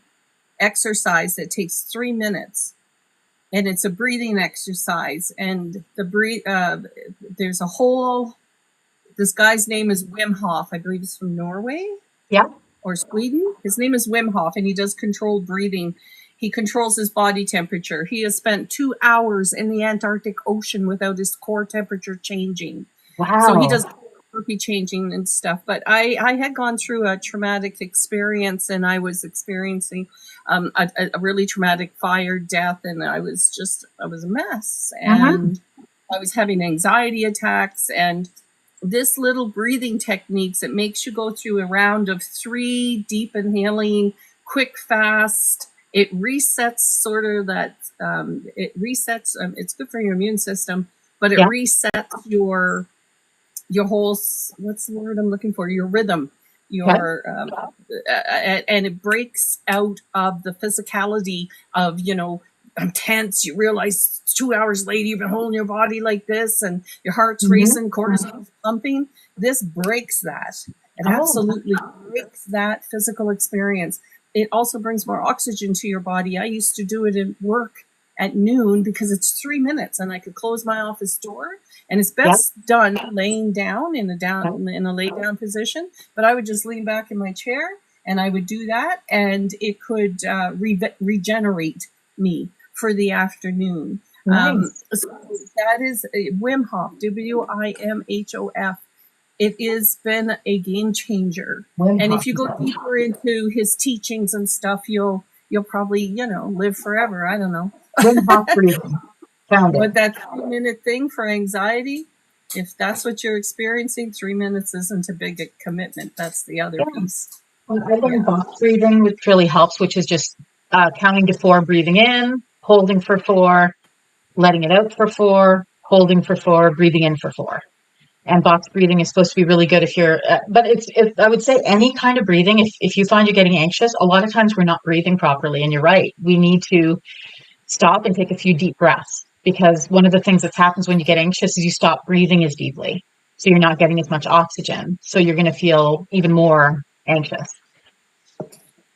exercise that takes 3 minutes. And it's a breathing exercise, and there's a whole. This guy's name is Wim Hof. I believe he's from Norway, or Sweden. His name is Wim Hof, and he does controlled breathing. He controls his body temperature. He has spent 2 hours in the Antarctic Ocean without his core temperature changing. Wow! So he does changing and stuff. But I had gone through a traumatic experience, and I was experiencing a really traumatic fire death, and I was a mess, and I was having anxiety attacks. And this little breathing techniques, it makes you go through a round of 3 deep inhaling, quick, fast. It resets sort of that. It's good for your immune system, but it resets your whole, what's the word I'm looking for? Your rhythm, and it breaks out of the physicality of, I'm tense. You realize 2 hours later, you've been holding your body like this and your heart's racing, cortisol's pumping. This breaks that. It absolutely breaks that physical experience. It also brings more oxygen to your body. I used to do it at work at noon because it's 3 minutes and I could close my office door, and it's best done laying down in a lay down position. But I would just lean back in my chair and I would do that, and it could regenerate me for the afternoon. Nice. So that is Wim Hof, WIMHOF. It has been a game changer. And if you go deeper into his teachings and stuff, you'll probably, live forever. I don't know. Wim Hof breathing. Found it. But that 3-minute thing for anxiety, if that's what you're experiencing, 3 minutes isn't a big commitment. That's the other piece. Well, I learned box breathing, which really helps, which is just counting to 4, breathing in, holding for 4, letting it out for 4, holding for 4, breathing in for 4. And box breathing is supposed to be really good if you're, but I would say any kind of breathing, if you find you're getting anxious, a lot of times we're not breathing properly. And you're right. We need to stop and take a few deep breaths, because one of the things that happens when you get anxious is you stop breathing as deeply. So you're not getting as much oxygen. So you're going to feel even more anxious.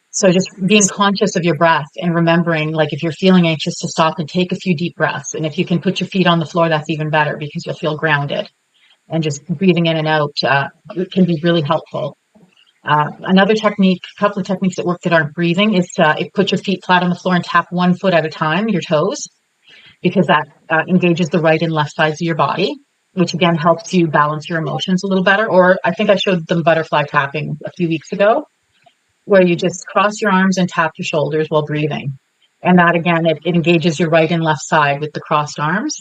So just being conscious of your breath and remembering, like, if you're feeling anxious, to stop and take a few deep breaths. And if you can put your feet on the floor, that's even better, because you'll feel grounded. And just breathing in and out can be really helpful. Another technique, a couple of techniques that work that aren't breathing, is to put your feet flat on the floor and tap 1 foot at a time, your toes, because that engages the right and left sides of your body, which again helps you balance your emotions a little better. Or I think I showed them butterfly tapping a few weeks ago, where you just cross your arms and tap your shoulders while breathing. And that, again, it engages your right and left side with the crossed arms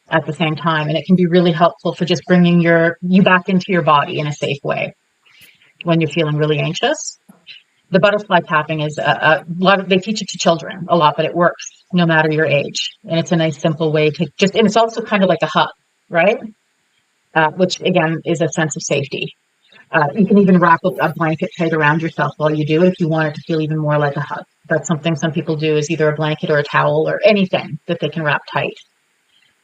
at the same time. And it can be really helpful for just bringing you back into your body in a safe way when you're feeling really anxious. The butterfly tapping is a lot of, they teach it to children a lot, but it works no matter your age. And it's a nice, simple way to and it's also kind of like a hug, right? Which again is a sense of safety. You can even wrap a blanket tight around yourself while you do it if you want it to feel even more like a hug. That's something some people do, is either a blanket or a towel or anything that they can wrap tight.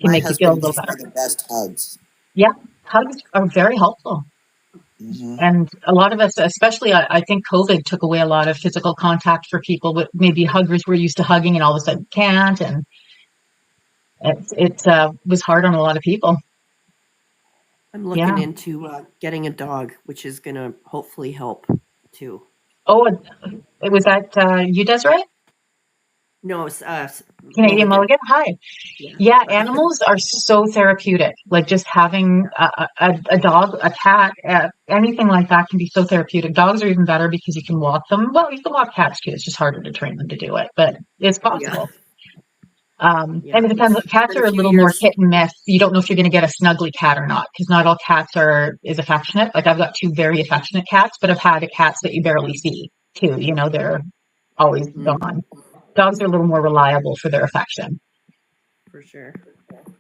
Can My make you feel a husband little gives better. me the best hugs. Yeah, hugs are very helpful. Mm-hmm. And a lot of us, especially, I think COVID took away a lot of physical contact for people. But maybe huggers were used to hugging and all of a sudden can't. And it was hard on a lot of people. I'm looking into getting a dog, which is going to hopefully help too. Oh, was that you, Desiree? No, it's Canadian Mulligan. Hi. Yeah, animals are so therapeutic. Like just having a dog, a cat, anything like that can be so therapeutic. Dogs are even better because you can walk them. Well, you can walk cats too. It's just harder to train them to do it, but it's possible. And it depends. Cats are a little more hit and miss. You don't know if you're going to get a snuggly cat or not, because not all cats is affectionate. Like I've got 2 very affectionate cats, but I've had cats that you barely see too. You know, they're always gone. Dogs are a little more reliable for their affection. For sure.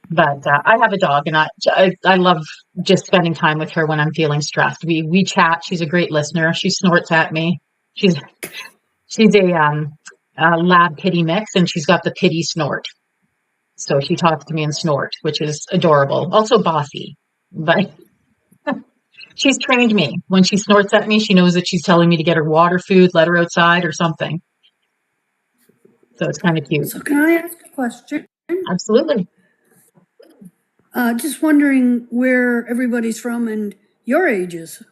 But I have a dog, and I love just spending time with her when I'm feeling stressed. We chat. She's a great listener. She snorts at me. She's a lab pitty mix, and she's got the pitty snort. So she talks to me in snort, which is adorable. Also bossy, but she's trained me. When she snorts at me, she knows that she's telling me to get her water, food, let her outside or something. So it's kind of cute. So can I ask a question? Absolutely. Just wondering where everybody's from and your ages.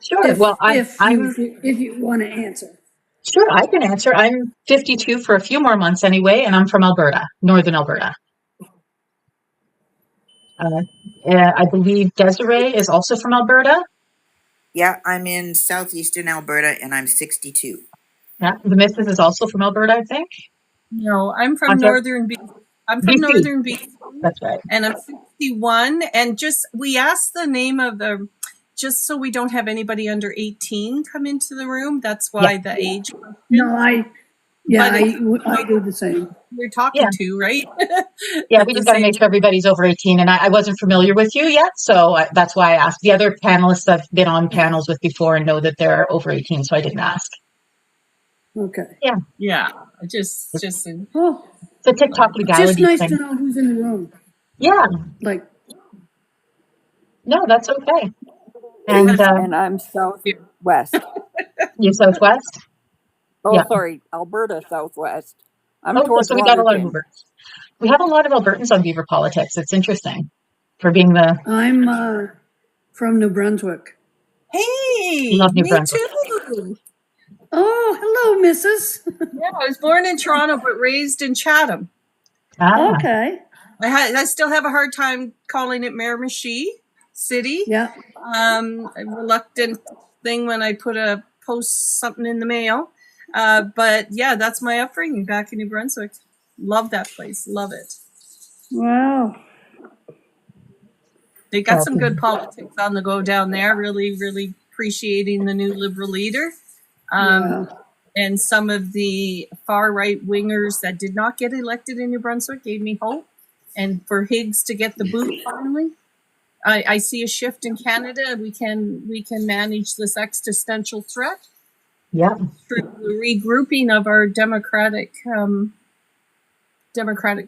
Sure. If you want to answer. Sure, I can answer. I'm 52 for a few more months anyway, and I'm from Alberta, northern Alberta. I believe Desiree is also from Alberta. Yeah, I'm in southeastern Alberta, and I'm 62. Yeah, the missus is also from Alberta, I think. No, I'm from northern BC. I'm from northern BC. That's right. And I'm 61. And we asked the name of just so we don't have anybody under 18 come into the room. That's why the age. No, I do the same. We're talking to, right? Yeah, we just got to make sure everybody's over 18. And I wasn't familiar with you yet, so that's why I asked. The other panelists I've been on panels with before and know that they're over 18, so I didn't ask. Okay. Yeah. Yeah. Just oh, the TikTok legality just nice thing. to know who's in the room. Yeah. Like. No, that's okay. And I'm southwest. You're southwest? Oh, sorry, Alberta southwest. I'm towards so we got a lot of Waterton. Albertans. We have a lot of Albertans on Beaver Politics. It's interesting for being the. I'm from New Brunswick. Hey, love New me Brunswick. too. Oh, hello, Mrs. Yeah, I was born in Toronto but raised in Chatham. Okay. I still have a hard time calling it Miramichi City. Yeah. A reluctant thing when I post something in the mail. But yeah, that's my upbringing back in New Brunswick. Love that place. Love it. Wow. They got some good politics on the go down there. Really, really appreciating the new Liberal leader. And some of the far right wingers that did not get elected in New Brunswick gave me hope. And for Higgs to get the boot finally, I see a shift in Canada. We can manage this existential threat. Yeah. Through the regrouping of our democratic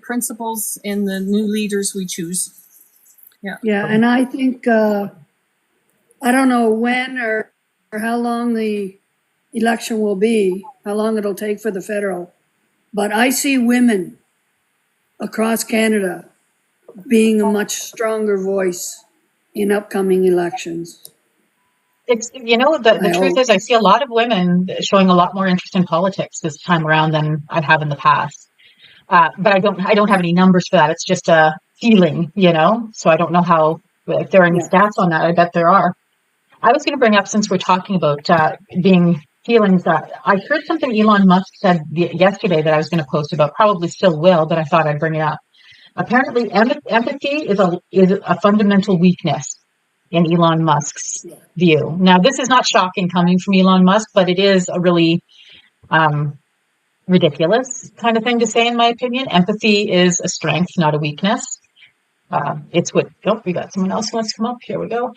principles in the new leaders we choose. Yeah. Yeah, and I think I don't know when or how long the election will be, how long it'll take for the federal, but I see women across Canada being a much stronger voice in upcoming elections. It's, the truth is I see a lot of women showing a lot more interest in politics this time around than I have in the past. But I don't have any numbers for that. It's just a feeling, so I don't know if there are any stats on that. I bet there are. I was going to bring up, since we're talking about being feelings, I heard something Elon Musk said yesterday that I was going to post about, probably still will, but I thought I'd bring it up. Apparently empathy is a fundamental weakness in Elon Musk's view. Now, this is not shocking coming from Elon Musk, but it is a really ridiculous kind of thing to say, in my opinion. Empathy is a strength, not a weakness. It's what, we got someone else who wants to come up. Here we go.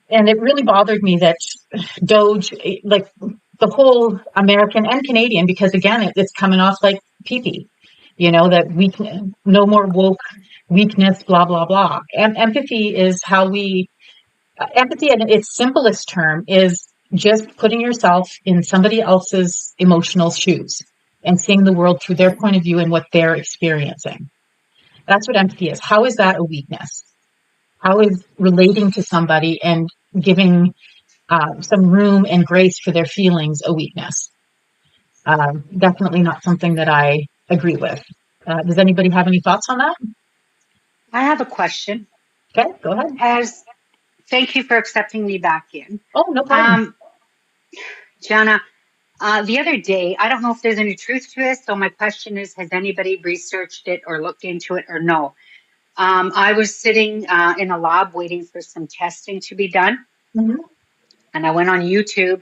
And it really bothered me that Doge, like the whole American and Canadian, because again, it's coming off like pee-pee, that we can, no more woke weakness, blah, blah, blah. And empathy is empathy in its simplest term is just putting yourself in somebody else's emotional shoes and seeing the world through their point of view and what they're experiencing. That's what empathy is. How is that a weakness? How is relating to somebody and giving some room and grace for their feelings a weakness? Definitely not something that I agree with. Does anybody have any thoughts on that? I have a question. Okay, go ahead. Thank you for accepting me back in. Oh, no problem. Jana, the other day, I don't know if there's any truth to this, so my question is, has anybody researched it or looked into it or no? I was sitting in a lab waiting for some testing to be done. Mm-hmm. And I went on YouTube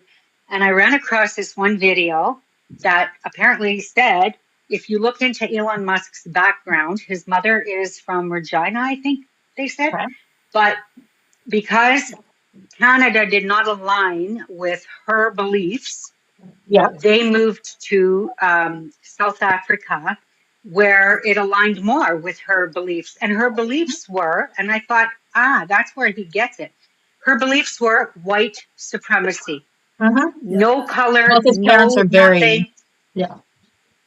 and I ran across this one video that apparently said, if you look into Elon Musk's background, his mother is from Regina, I think they said. Okay. But because Canada did not align with her beliefs, they moved to South Africa, where it aligned more with her beliefs. And her beliefs were, and I thought, that's where he gets it. Her beliefs were white supremacy. No color, his parents are very, nothing.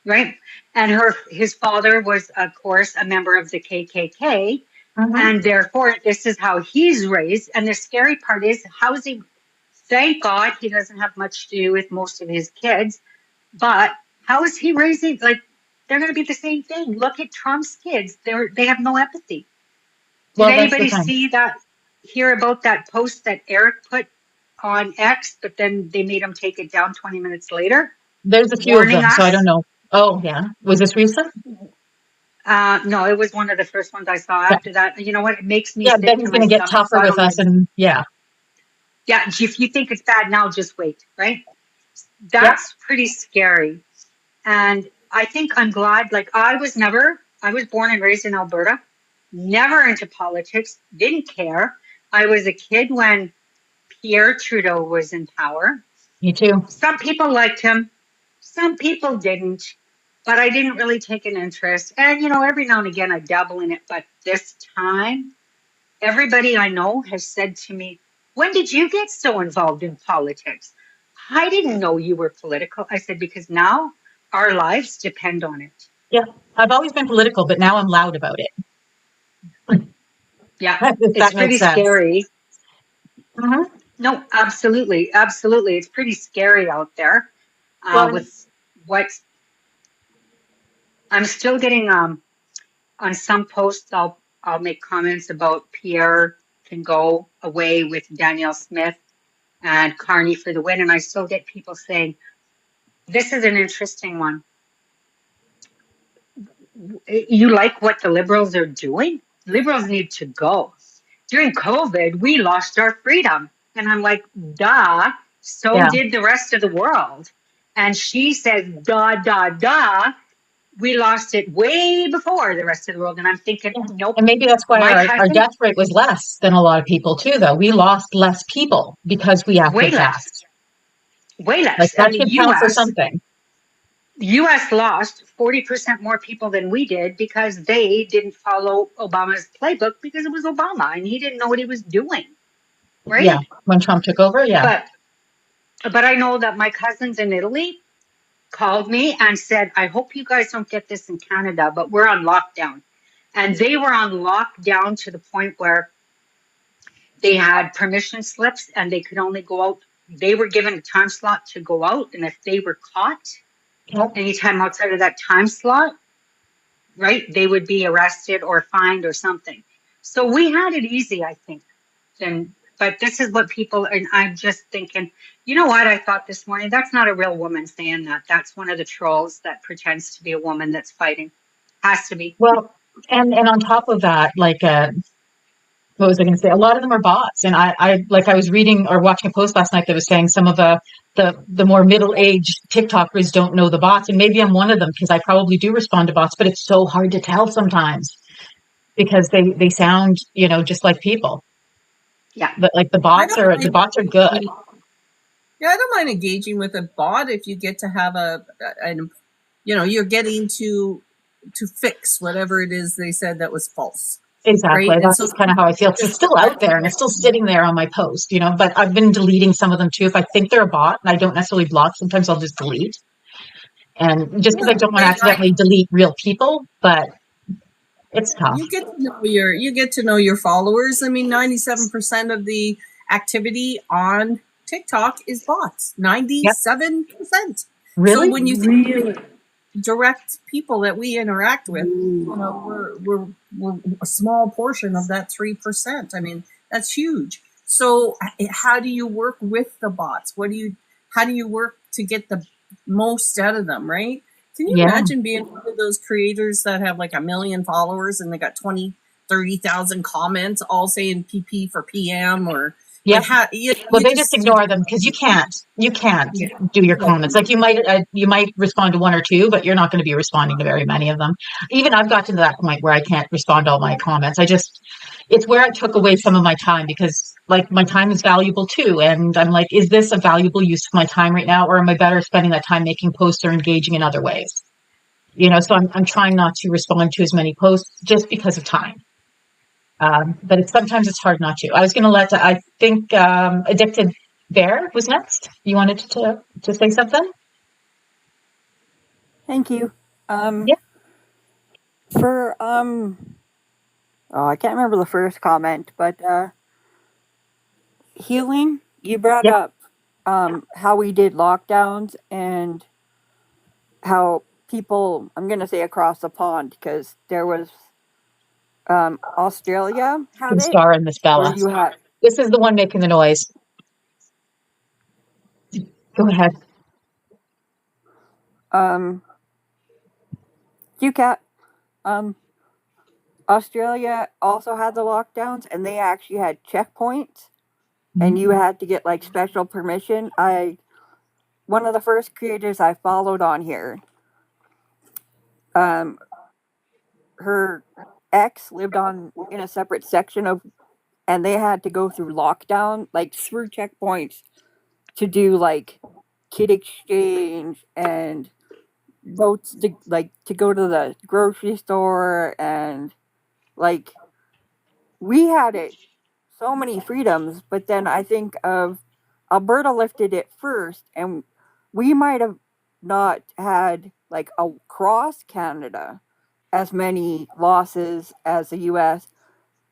Right? And his father was, of course, a member of the KKK. And therefore, this is how he's raised. And the scary part is, thank God he doesn't have much to do with most of his kids. But how is he raising, they're going to be the same thing. Look at Trump's kids. They have no empathy. Did anybody hear about that post that Eric put on X, but then they made him take it down 20 minutes later? There's a few of them, so I don't know. Oh, yeah. Was this recent? No, it was one of the first ones I saw after that. You know what? It makes me sick. Yeah, then he's going to get tougher with us, and yeah. Yeah, if you think it's bad now, just wait, right? That's pretty scary. And I think I'm glad, I was born and raised in Alberta, never into politics, didn't care. I was a kid when Pierre Trudeau was in power. Me too. Some people liked him, some people didn't, but I didn't really take an interest. And, every now and again I dabble in it, but this time, everybody I know has said to me, when did you get so involved in politics? I didn't know you were political. I said, because now our lives depend on it. Yeah, I've always been political, but now I'm loud about it. Yeah, it's pretty scary. No, absolutely. Absolutely. It's pretty scary out there with what I'm still getting on some posts. I'll make comments about Pierre can go away with Danielle Smith and Carney for the win. And I still get people saying, this is an interesting one. You like what the Liberals are doing? Liberals need to go. During COVID, we lost our freedom. And I'm like, duh, did the rest of the world. And she says, duh, we lost it way before the rest of the world. And I'm thinking, nope. And maybe that's why our death rate was less than a lot of people too, though. We lost less people because we acted fast. Way less. That should count for something. The U.S. lost 40% more people than we did because they didn't follow Obama's playbook because it was Obama and he didn't know what he was doing. Right? Yeah, when Trump took over, But I know that my cousins in Italy called me and said, I hope you guys don't get this in Canada, but we're on lockdown. And they were on lockdown to the point where they had permission slips and they could only go out. They were given a time slot to go out. And if they were caught anytime outside of that time slot, right, they would be arrested or fined or something. So we had it easy, I think. But this is what people, and I'm just thinking, you know what I thought this morning? That's not a real woman saying that. That's one of the trolls that pretends to be a woman that's fighting. Has to be. Well, and on top of that, what was I going to say? A lot of them are bots. And I was reading or watching a post last night that was saying some of the more middle-aged TikTokers don't know the bots. And maybe I'm one of them because I probably do respond to bots, but it's so hard to tell sometimes because they sound, just like people. Yeah. But like the bots are good. Yeah, I don't mind engaging with a bot if you get to have you're getting to fix whatever it is they said that was false. Exactly. Right? That's kind of how I feel. It's still out there and it's still sitting there on my post, but I've been deleting some of them too. If I think they're a bot and I don't necessarily block, sometimes I'll just delete. And just because I don't want to accidentally delete real people, but it's tough. You get to know your followers. I mean, 97% of the activity on TikTok is bots. 97%. Really? So when you think direct people that we interact with, we're a small portion of that 3%. I mean, that's huge. So how do you work with the bots? How do you work to get the most out of them, right? Can you imagine being one of those creators that have like 1 million followers and they got 30,000 comments all saying PP for PM or they just ignore them because you can't do your comments. Like you might respond to one or two, but you're not going to be responding to very many of them. Even I've gotten to that point where I can't respond to all my comments. It's where I took away some of my time because like my time is valuable too. And I'm like, is this a valuable use of my time right now? Or am I better spending that time making posts or engaging in other ways? So I'm trying not to respond to as many posts just because of time. But sometimes it's hard not to. I was going to I think Addicted Bear was next. You wanted to say something? Thank you. For I can't remember the first comment, but healing. You brought up how we did lockdowns and how people. I'm going to say across the pond because there was Australia had it. Star in Miss Bella. This is the one making the noise. Go ahead. QCat. Australia also had the lockdowns, and they actually had checkpoints, and you had to get like special permission. One of the first creators I followed on here, her ex lived in a separate section and they had to go through lockdown, like through checkpoints, to do like kid exchange and votes to go to the grocery store, and like we had it so many freedoms, but then I think of Alberta lifted it first, and we might have not had like across Canada as many losses as the US,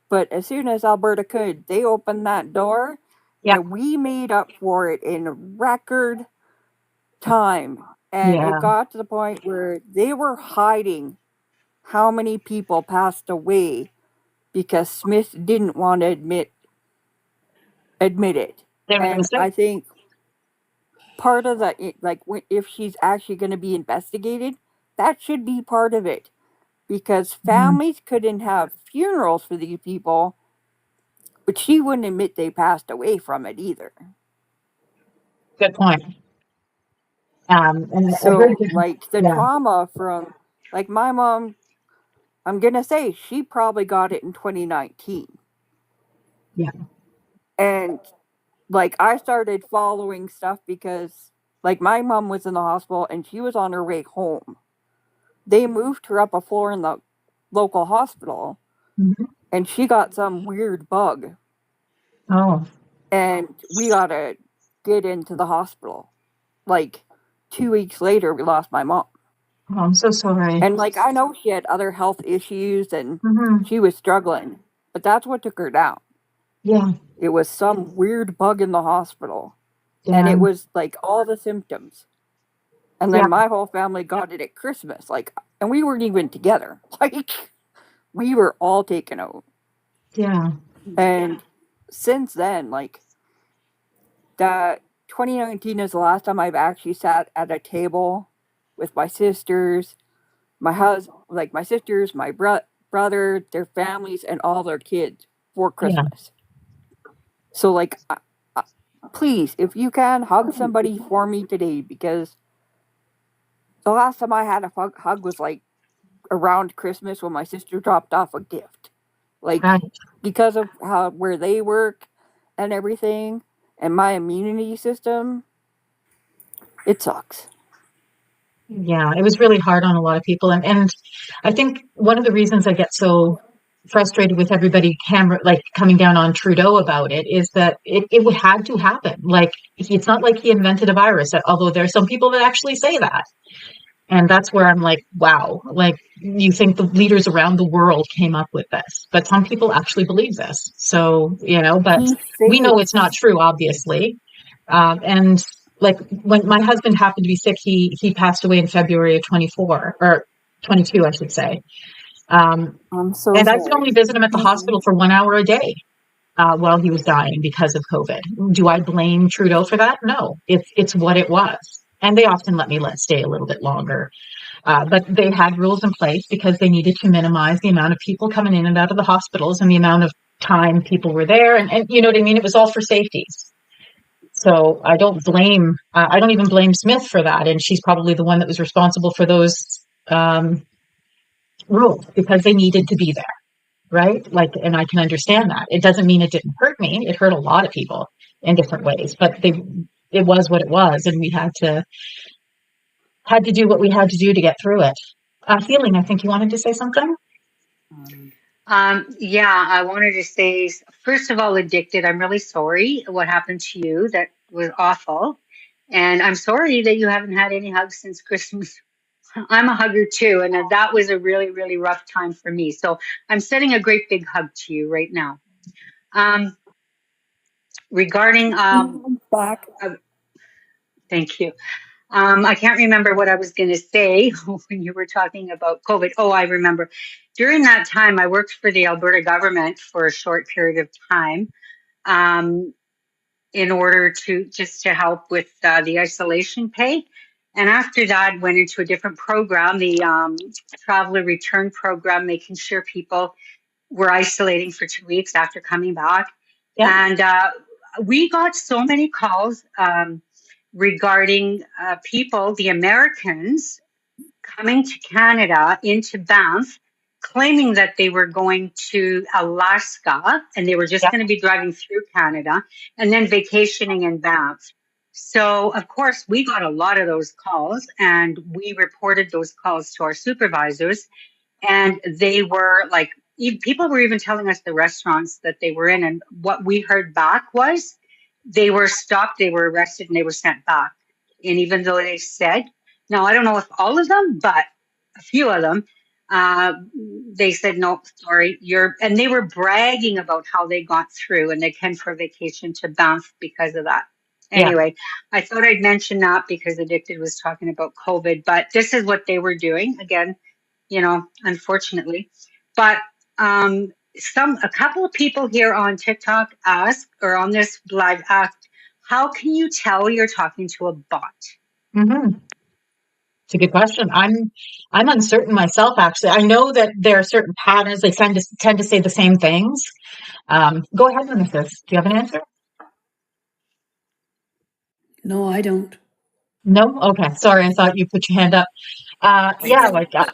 but as soon as Alberta could, they opened that door and we made up for it in record time. And it got to the point where they were hiding how many people passed away because Smith didn't want to admit it. And I think part of that, if she's actually going to be investigated, that should be part of it, because families couldn't have funerals for these people, but she wouldn't admit they passed away from it either. Good point. And so like the trauma from like my mom, I'm going to say she probably got it in 2019. Yeah. And like I started following stuff because like my mom was in the hospital and she was on her way home. They moved her up a floor in the local hospital and she got some weird bug. Oh. And we got to get into the hospital. Like 2 weeks later, we lost my mom. Oh, I'm so sorry. And like I know she had other health issues and she was struggling, but that's what took her down. Yeah. It was some weird bug in the hospital. Yeah. And it was like all the symptoms. And then my whole family got it at Christmas. And we weren't even together. Like we were all taken out. Yeah. And since then, like that 2019 is the last time I've actually sat at a table with my sisters, my husband, like my sisters, my brother, their families, and all their kids for Christmas. Yeah. So, like, please, if you can, hug somebody for me today, because the last time I had a hug was like around Christmas when my sister dropped off a gift. Like, because of where they work, and everything, and my immunity system, it sucks. Yeah, it was really hard on a lot of people. And I think one of the reasons I get so frustrated with everybody coming down on Trudeau about it is that it had to happen. Like, it's not like he invented a virus, although there are some people that actually say that. And that's where I'm like, wow, like, you think the leaders around the world came up with this, but some people actually believe this. So, but we know it's not true, obviously. And like, when my husband happened to be sick, he passed away in February of 24 or 22, I should say. I'm so and sorry. I could only visit him at the hospital for 1 hour a day while he was dying because of COVID. Do I blame Trudeau for that? No, it's what it was. And they often let me stay a little bit longer. But they had rules in place because they needed to minimize the amount of people coming in and out of the hospitals and the amount of time people were there. And you know what I mean? It was all for safety. So I don't even blame Smith for that. And she's probably the one that was responsible for those rules because they needed to be there. Right? Like, and I can understand that. It doesn't mean it didn't hurt me. It hurt a lot of people in different ways, but it was what it was. And we had to do what we had to do to get through it. Healing, I think you wanted to say something? Yeah, I wanted to say, first of all, Addicted, I'm really sorry what happened to you. That was awful. And I'm sorry that you haven't had any hugs since Christmas. I'm a hugger too, and that was a really, really rough time for me. So I'm sending a great big hug to you right now. Regarding back. Thank you. I can't remember what I was going to say when you were talking about COVID. Oh, I remember. During that time, I worked for the Alberta government for a short period of time in order to help with the isolation pay. And after that, went into a different program, the Traveler Return Program, making sure people were isolating for 2 weeks after coming back. Yeah. And we got so many calls regarding people, the Americans, coming to Canada into Banff, claiming that they were going to Alaska and they were just going to be driving through Canada and then vacationing in Banff. So, of course, we got a lot of those calls and we reported those calls to our supervisors. And they were like, people were even telling us the restaurants that they were in. And what we heard back was they were stopped, they were arrested, and they were sent back. And even though they said, now I don't know if all of them, but a few of them, they said, no, sorry, and they were bragging about how they got through and they came for a vacation to Banff because of that. Anyway, I thought I'd mention that because Addicted was talking about COVID, but this is what they were doing. Again, unfortunately, but a couple of people here on TikTok asked, or on this live asked, how can you tell you're talking to a bot? Mm-hmm. It's a good question. I'm uncertain myself, actually. I know that there are certain patterns. They tend to say the same things. Go ahead, Mrs. Do you have an answer? No, I don't. No? Okay. Sorry, I thought you put your hand up. Yeah, like I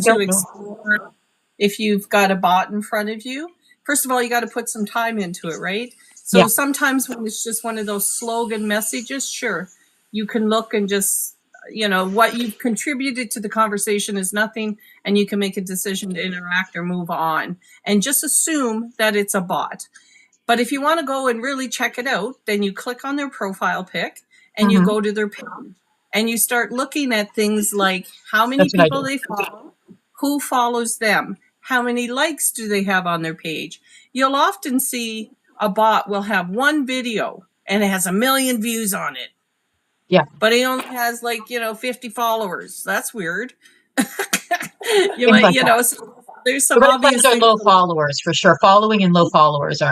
don't know. If you've got a bot in front of you, first of all, you got to put some time into it, right? So sometimes when it's just one of those slogan messages, sure, you can look and just, what you've contributed to the conversation is nothing, and you can make a decision to interact or move on and just assume that it's a bot. But if you want to go and really check it out, then you click on their profile pic and you go to their page and you start looking at things like how many people they follow, who follows them, how many likes do they have on their page. You'll often see a bot will have one video and it has 1 million views on it. Yeah. But he only has 50 followers. That's weird. So there's some obvious things are low followers for sure. Following and low followers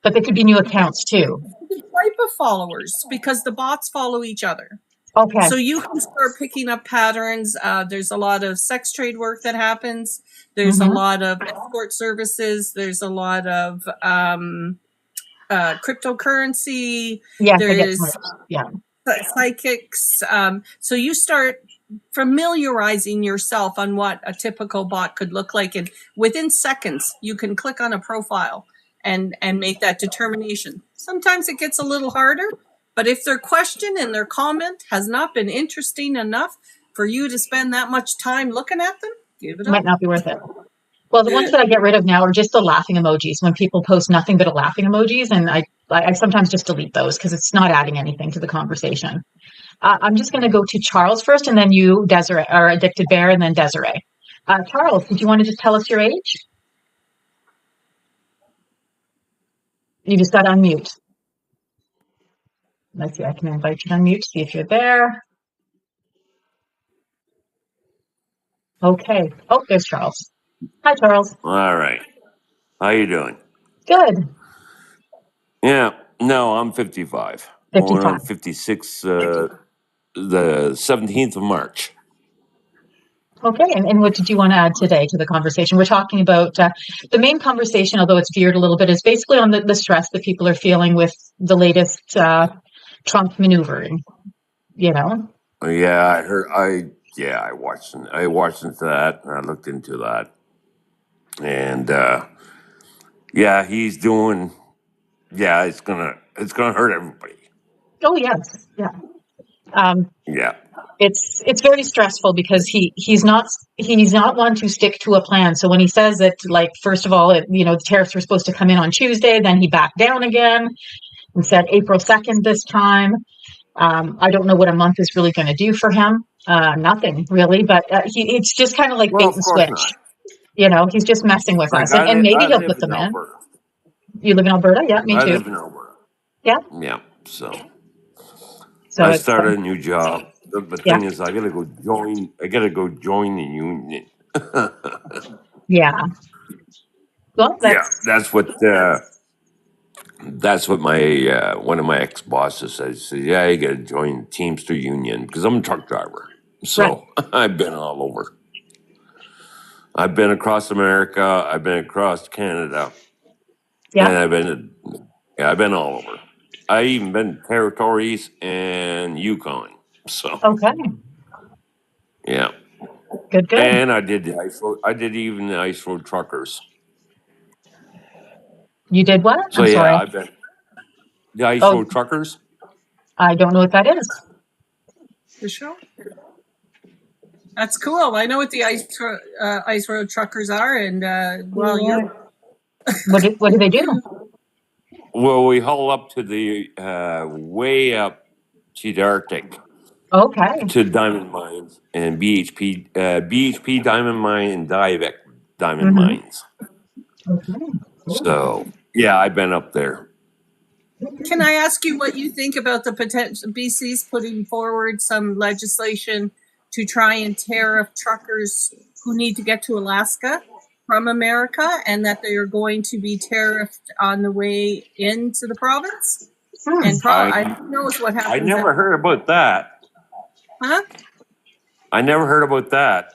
but they could be new accounts too. The type of followers, because the bots follow each other. Okay. So you can start picking up patterns. There's a lot of sex trade work that happens. There's a lot of escort services. There's a lot of cryptocurrency. There's psychics. So you start familiarizing yourself on what a typical bot could look like. And within seconds, you can click on a profile and make that determination. Sometimes it gets a little harder, but if their question and their comment has not been interesting enough for you to spend that much time looking at them, give it up. Might not be worth it. Well, the ones that I get rid of now are just the laughing emojis, when people post nothing but a laughing emojis, and I sometimes just delete those because it's not adding anything to the conversation. I'm just going to go to Charles first, and then you, Desiree, or Addicted Bear, and then Desiree. Charles, did you want to just tell us your age? You just got to unmute. Let's see, I can invite you to unmute, see if you're there. Okay. Oh, there's Charles. Hi, Charles. All right. How you doing? Good. Yeah. No, I'm 55. 55. Going on 56 the 17th of March. Okay. And what did you want to add today to the conversation? We're talking about the main conversation, although it's veered a little bit, is basically on the stress that people are feeling with the latest Trump maneuvering, you know? Yeah, I heard. I watched into that, and I looked into that, and yeah, he's doing. Yeah, it's gonna hurt everybody. Oh yes, yeah. Yeah. It's very stressful because he's not one to stick to a plan. So when he says that, like, first of all, the tariffs were supposed to come in on Tuesday, then he backed down again and said April 2nd this time. I don't know what a month is really going to do for him. Nothing really, but it's just kind of like bait and switch. Not. He's just messing with us, I and maybe he'll live put them in. Alberta. You live in Alberta? Yeah, me too. I live in Alberta. Yeah. Yeah. So I started a new job. The thing is, I gotta go join the union. Yeah. Well, that's what my one of my ex bosses said. He said, "Yeah, you gotta join the Teamster union because I'm a truck driver." So I've been all over. I've been across America. I've been across Canada. Yeah. And I've been all over. I even been territories and Yukon. So okay. Yeah. Good. And I did the ice road. I did even the ice road truckers. You did what? So I'm sorry. I've been the ice road truckers. I don't know what that is. For sure. That's cool. I know what the ice road truckers are, and you're. What do they do? Well, we haul up to the way up to the Arctic. Okay. To diamond mines and BHP diamond mine and Diavik diamond mines. Okay. Cool. So I've been up there. Can I ask you what you think about the potential BC's putting forward some legislation to try and tariff truckers who need to get to Alaska from America, and that they are going to be tariffed on the way into the province? And who knows what happens. I never heard about that. Huh? I never heard about that.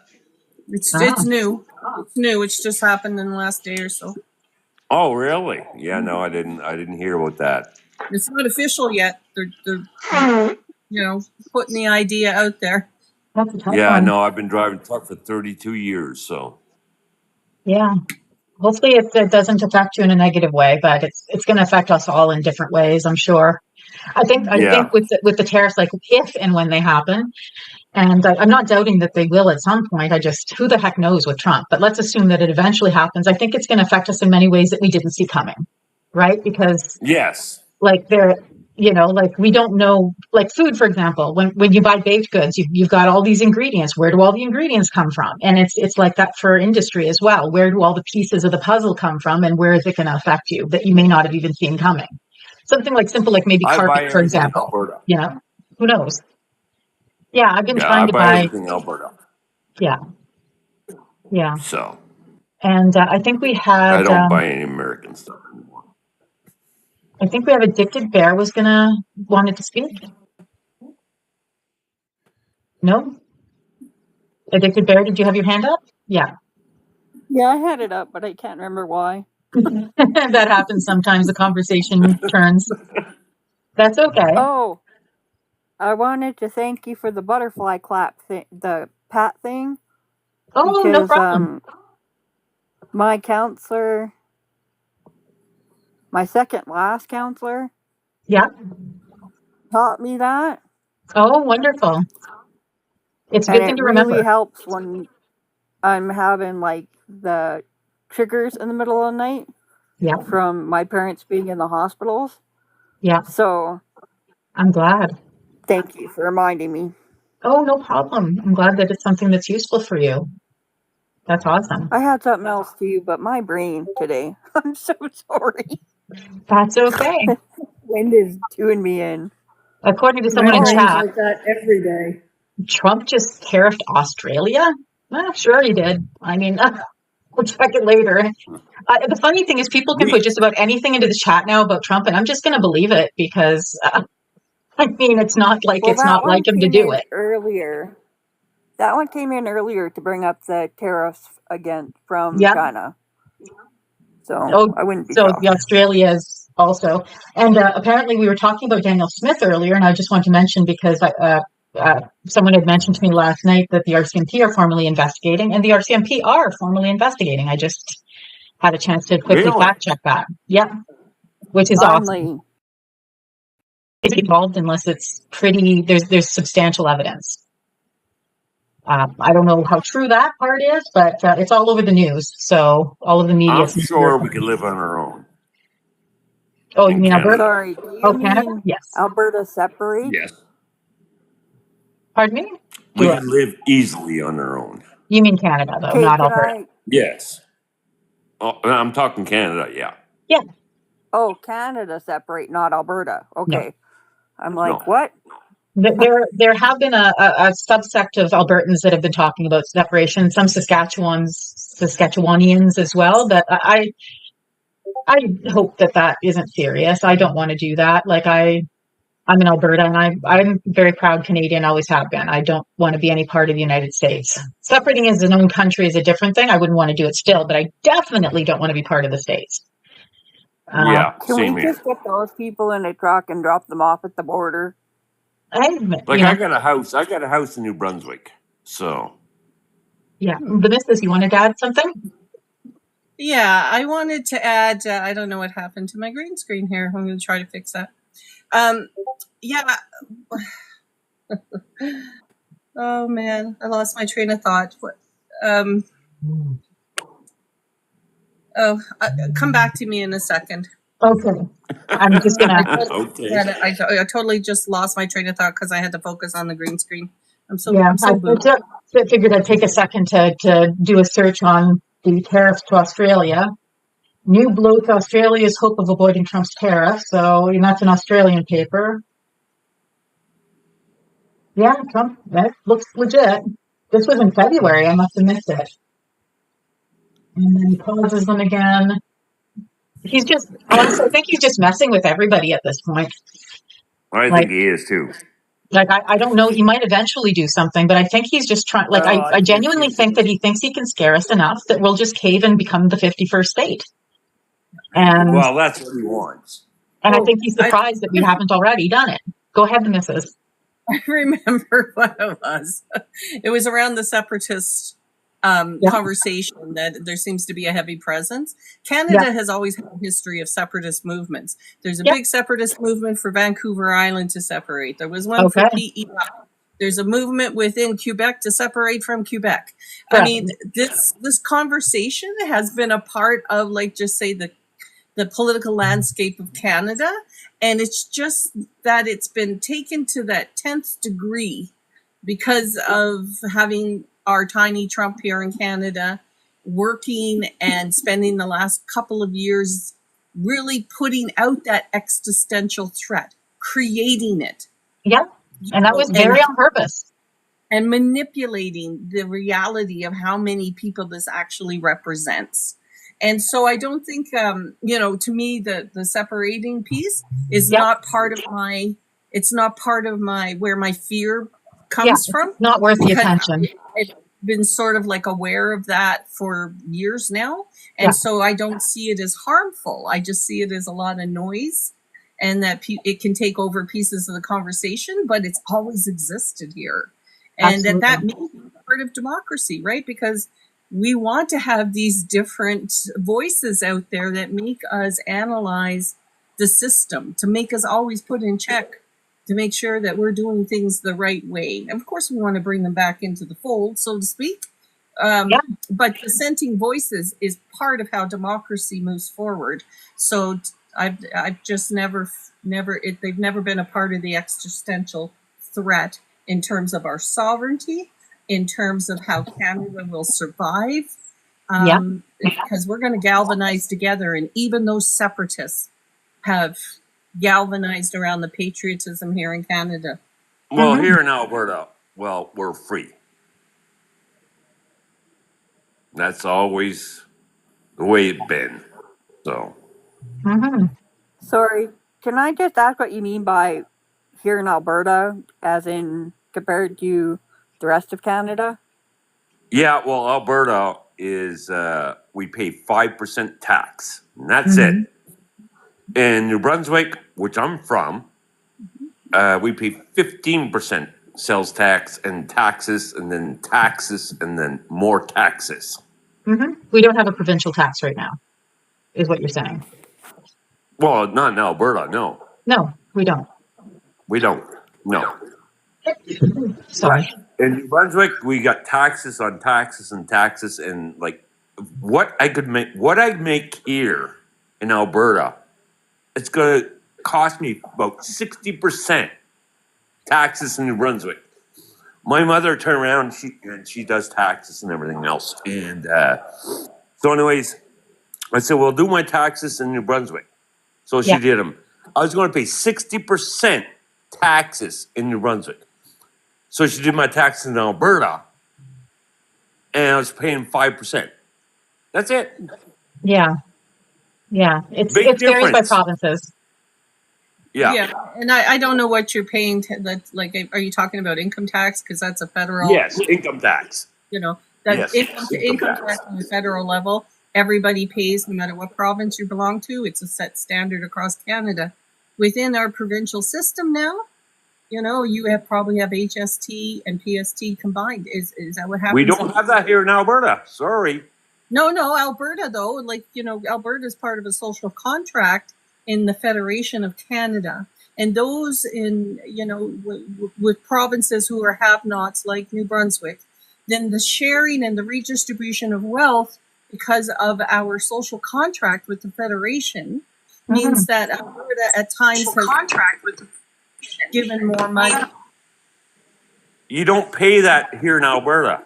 It's new. It's new. It's just happened in the last day or so. Oh, really? Yeah, no, I didn't hear about that. It's not official yet. They're putting the idea out there. That's a tough Yeah, one. no, I've been driving truck for 32 years, so. Yeah. Hopefully it doesn't affect you in a negative way, but it's going to affect us all in different ways, I'm sure. I think with the tariffs, like if and when they happen, and I'm not doubting that they will at some point. Who the heck knows with Trump? But let's assume that it eventually happens. I think it's going to affect us in many ways that we didn't see coming, right? Because yes, like we don't know, like food, for example. When you buy baked goods, you've got all these ingredients. Where do all the ingredients come from? And it's like that for industry as well. Where do all the pieces of the puzzle come from, and where is it going to affect you that you may not have even seen coming? Something like simple, like maybe carpet, for example. Who knows? Yeah, I've been trying to buy everything Alberta. Yeah. So. And I think we had. I don't buy any American stuff anymore. I think we have Addicted Bear wanted to speak. No? Addicted Bear, did you have your hand up? Yeah. Yeah, I had it up, but I can't remember why. That happens sometimes. The conversation turns. That's okay. Oh, I wanted to thank you for the butterfly clap thing, the pat thing. Oh, because, no problem. My counselor my second last counselor Yeah. taught me that. Oh, wonderful. It's a And good thing it to remember. really helps when I'm having like the triggers in the middle of the night. Yeah. From my parents being in the hospitals. Yeah. So I'm glad. Thank you for reminding me. Oh, no problem. I'm glad that it's something that's useful for you. That's awesome. I had something else too, but my brain today. I'm so sorry. That's okay. Wind is doing me in. According to My someone in brain's chat, like that every day. Trump just tariffed Australia? Well, sure he did. I mean, we'll check it later. The funny thing is people can put just about anything into the chat now about Trump, and I'm just going to believe it because, I mean, it's not like Well, it's not that one like him to came do in it. earlier. That one came in earlier to bring up the tariffs again from Yeah. China. So Oh, I wouldn't be so shocked. the Australia's also. And apparently we were talking about Daniel Smith earlier, and I just want to mention because someone had mentioned to me last night that the RCMP are formally investigating, and the RCMP are formally investigating. I just had a chance to quickly fact check that. Yeah, which is awesome. It's involved unless it's pretty. There's substantial evidence. I don't know how true that part is, but it's all over the news. So all of the media. I'm sure we could live on our own. Oh, you mean Canada. Alberta? Sorry, do you mean Canada? Yes. Alberta separate? Yes. Pardon me? We can live easily on our own. You mean Canada, though, not Alberta? Yes. Oh, I'm talking Canada, yeah. Yeah. Oh, Canada separate, not Alberta. Okay. No. I'm like, what? There have been a subsect of Albertans that have been talking about separation, some Saskatchewanians as well, but I hope that isn't serious. I don't want to do that. Like I'm in Alberta and I'm a very proud Canadian, always have been. I don't want to be any part of the United States. Separating as an own country is a different thing. I wouldn't want to do it still, but I definitely don't want to be part of the States. Yeah, Can we just get those people in a truck and drop them off at the border? I got a house in New Brunswick, so. Yeah, Vanessa, you wanted to add something? Yeah, I wanted to add, I don't know what happened to my green screen here. I'm going to try to fix that. Yeah. Oh, man, I lost my train of thought. Come back to me in a second. Okay. I'm just going to. Okay. I totally just lost my train of thought because I had to focus on the green screen. I figured I'd take a second to do a search on the tariffs to Australia. New blows Australia's hope of avoiding Trump's tariff. So that's an Australian paper. Yeah, Trump, that looks legit. This was in February. I must have missed it. And then he pauses them again. He's just, honestly, I think he's just messing with everybody at this point. I think he is too. Like, I don't know. He might eventually do something, but I think he's just trying. Like, I genuinely think that he thinks he can scare us enough that we'll just cave and become the 51st state. And well, that's what he wants. And I think he's surprised that we haven't already done it. Go ahead, Mrs. I remember what it was. It was around the separatist conversation that there seems to be a heavy presence. Canada has always had a history of separatist movements. There's a big separatist movement for Vancouver Island to separate. There was one for PEI. There's a movement within Quebec to separate from Quebec. Right. I mean, this conversation has been a part of, like, just say the political landscape of Canada. And it's just that it's been taken to that 10th degree because of having our tiny Trump here in Canada working and spending the last couple of years really putting out that existential threat, creating it. Yeah. And that was very on purpose. And manipulating the reality of how many people this actually represents. And so I don't think, to me, the separating piece is not part of my, where my fear comes from. It's not worth the attention. I've been sort of like aware of that for years now. And so I don't see it as harmful. I just see it as a lot of noise and that it can take over pieces of the conversation, but it's always existed here. And that means part of democracy, right? Because we want to have these different voices out there that make us analyze the system, to make us always put in check, to make sure that we're doing things the right way. And of course, we want to bring them back into the fold, so to speak. But dissenting voices is part of how democracy moves forward. So I've just they've never been a part of the existential threat in terms of our sovereignty, in terms of how Canada will survive, because we're going to galvanize together. And even those separatists have galvanized around the patriotism here in Canada. Well, here in Alberta, we're free. That's always the way it's been. So. Sorry, can I just ask what you mean by here in Alberta, as in compared to the rest of Canada? Yeah, well, Alberta is, we pay 5% tax, and that's it. In New Brunswick, which I'm from, we pay 15% sales tax and taxes, and then more taxes. We don't have a provincial tax right now, is what you're saying. Well, not in Alberta, no. No, we don't. We don't, no. Sorry. In New Brunswick, we got taxes on taxes and taxes, and like what I make here in Alberta, it's going to cost me about 60% taxes in New Brunswick. My mother turned around, she does taxes and everything else. And so anyways, I said, well, do my taxes in New Brunswick. So she did them. I was going to pay 60% taxes in New Brunswick. So she did my taxes in Alberta, and I was paying 5%. That's it. Yeah. It varies by provinces. Yeah, and I don't know what you're paying. Are you talking about income tax? Because that's a federal. Yes, income tax. Income tax on the federal level, everybody pays no matter what province you belong to. It's a set standard across Canada. Within our provincial system now, you probably have HST and PST combined. Is that what happens? We don't have that here in Alberta. Sorry. No, Alberta though. Alberta is part of a social contract in the Federation of Canada, and those in with provinces who are have-nots like New Brunswick, then the sharing and the redistribution of wealth because of our social contract with the Federation means that Alberta at times has given more money. You don't pay that here in Alberta.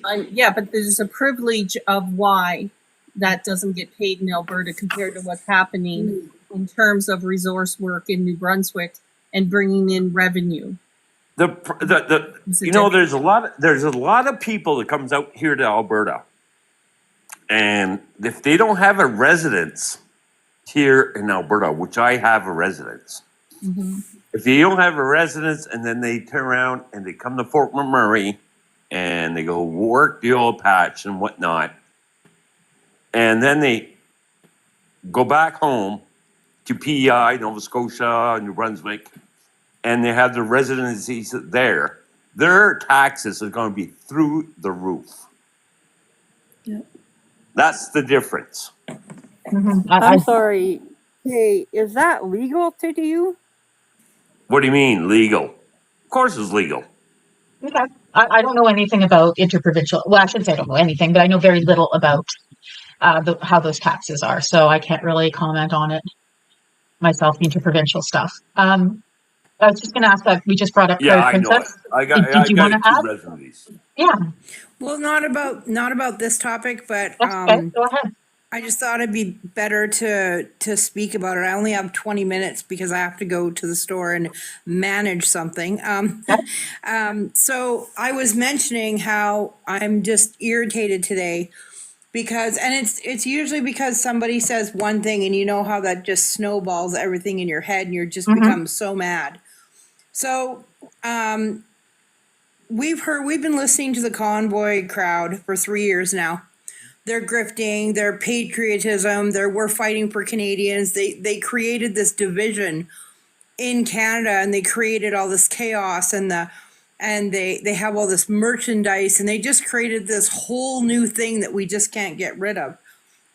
But there's a privilege of why that doesn't get paid in Alberta compared to what's happening in terms of resource work in New Brunswick and bringing in revenue. There's a lot of people that comes out here to Alberta, and if they don't have a residence here in Alberta, which I have a residence, if they don't have a residence and then they turn around and they come to Fort McMurray and they go work the oil patch and whatnot, and then they go back home to PEI, Nova Scotia, New Brunswick, and they have their residencies there, their taxes are going to be through the roof. Yep. That's the difference. I'm sorry. Hey, is that legal to do? What do you mean, legal? Of course it's legal. Okay. I don't know anything about interprovincial. Well, I shouldn't say I don't know anything, but I know very little about how those taxes are. So I can't really comment on it myself, the interprovincial stuff. I was just going to ask that we just brought up Prairie Princess. I got two resumes. Yeah. Well, not about this topic, but okay. Go ahead. I just thought it'd be better to speak about it. I only have 20 minutes because I have to go to the store and manage something. So I was mentioning how I'm just irritated today because, and it's usually because somebody says one thing and you know how that just snowballs everything in your head and you're just become so mad. So we've been listening to the convoy crowd for 3 years now. They're grifting, their patriotism, we're fighting for Canadians. They created this division in Canada and they created all this chaos and and they have all this merchandise, and they just created this whole new thing that we just can't get rid of.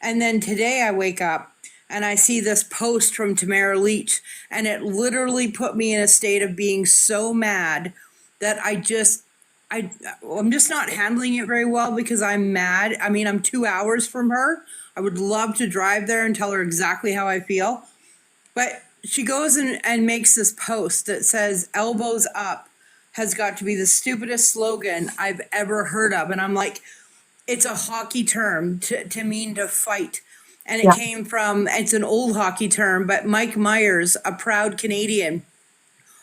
And then today I wake up and I see this post from Tamara Leach, and it literally put me in a state of being so mad that I'm just not handling it very well, because I'm mad. I mean, I'm 2 hours from her. I would love to drive there and tell her exactly how I feel. But she goes and makes this post that says, "Elbows up has got to be the stupidest slogan I've ever heard of." And I'm like, it's a hockey term to mean to fight. And it came from, it's an old hockey term, but Mike Myers, a proud Canadian,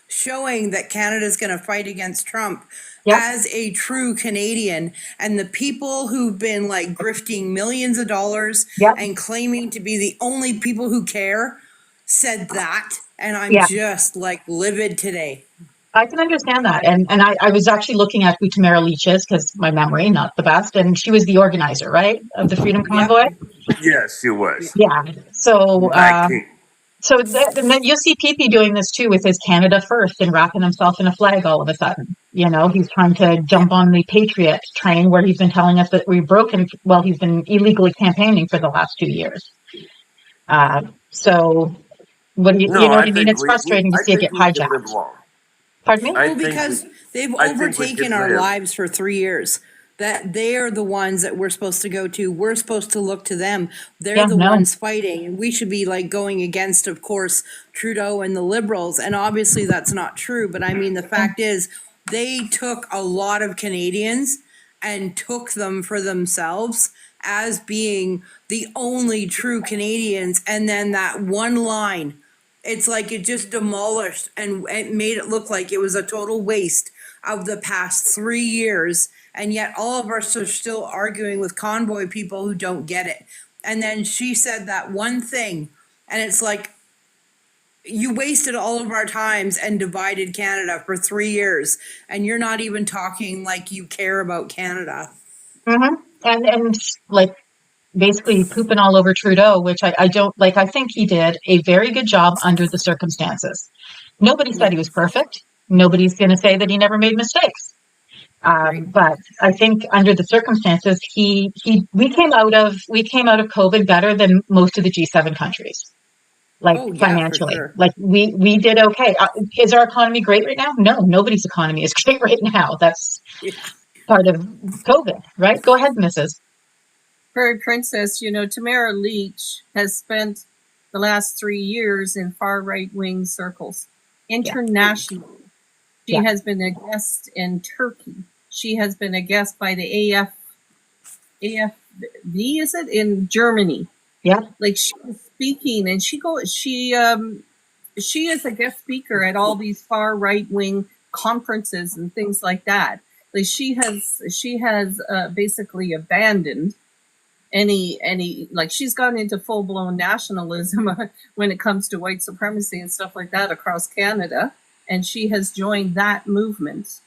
showing that Canada's going to fight against Trump as a true Canadian. And the people who've been like grifting millions of dollars and claiming to be the only people who care said that. And I'm just like livid today. I can understand that. And I was actually looking at who Tamara Leach is, because my memory, not the best. And she was the organizer, right, of the Freedom Convoy? Yes, she was. Yeah. So, and then you'll see PP doing this too with his Canada First and wrapping himself in a flag all of a sudden. You know, he's trying to jump on the Patriot train, where he's been telling us that we've broken, well, he's been illegally campaigning for the last 2 years. So, what do you know what I mean? It's frustrating to see it get hijacked. Pardon me? Well, because they've overtaken our lives for 3 years. That they are the ones that we're supposed to go to. We're supposed to look to them. They're the ones fighting. And we should be like going against, of course, Trudeau and the Liberals. And obviously that's not true. But I mean, the fact is, they took a lot of Canadians and took them for themselves as being the only true Canadians. And then that one line, it's like it just demolished and it made it look like it was a total waste of the past 3 years. And yet all of us are still arguing with convoy people who don't get it. And then she said that one thing, and it's like, you wasted all of our times and divided Canada for 3 years, and you're not even talking like you care about Canada. Mm-hmm. And like basically pooping all over Trudeau, which I don't like. I think he did a very good job under the circumstances. Nobody said he was perfect. Nobody's going to say that he never made mistakes. But I think under the circumstances, we came out of COVID better than most of the G7 countries, financially. Sure. Like we did okay. Is our economy great right now? No, nobody's economy is great right now. That's part of COVID, right? Go ahead, Mrs. Prairie Princess. You know, Tamara Leach has spent the last 3 years in far right-wing circles internationally. She has been a guest in Turkey. She has been a guest by the AFV, is it, in Germany? Yeah. Like, she was speaking, and she is a guest speaker at all these far right wing conferences and things like that. Like, she has basically abandoned any like, she's gone into full blown nationalism when it comes to white supremacy and stuff like that across Canada, and she has joined that movement.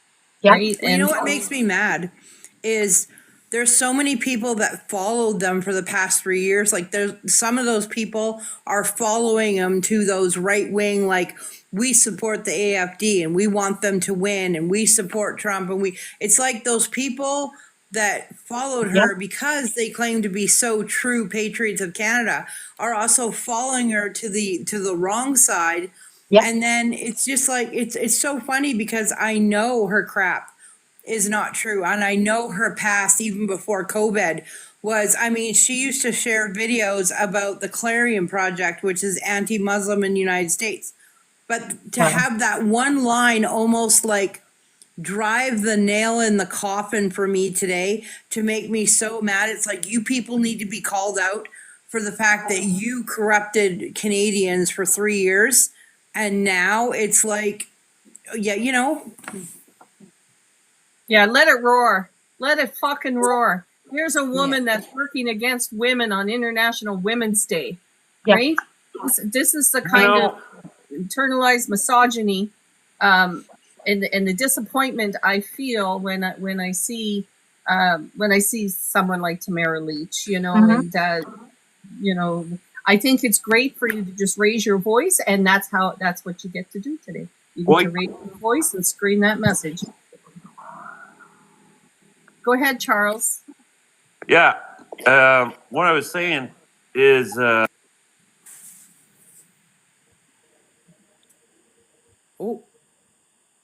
Right? Well, you know what makes me mad is there's so many people that followed them for the past 3 years. Like, there's some of those people are following them to those right wing, like, we support the AFD and we want them to win and we support Trump, and it's like those people that followed her because they claim to be so true patriots of Canada are also following her to the wrong side. And then it's just like, it's so funny because I know her crap is not true. And I know her past, even before COVID, was, I mean, she used to share videos about the Clarion Project, which is anti-Muslim in the United States. But to have that one line almost like drive the nail in the coffin for me today, to make me so mad, it's like, you people need to be called out for the fact that you corrupted Canadians for 3 years. And now it's like, you know. Yeah, let it roar. Let it fucking roar. Here's a woman that's working against women on International Women's Day, right? This is the kind of internalized misogyny and the disappointment I feel when I see someone like Tamara Leach, you know, and you know, I think it's great for you to just raise your voice, and that's what you get to do today. You get to raise your voice and scream that message. Go ahead, Charles. Yeah. What I was saying is. Oh,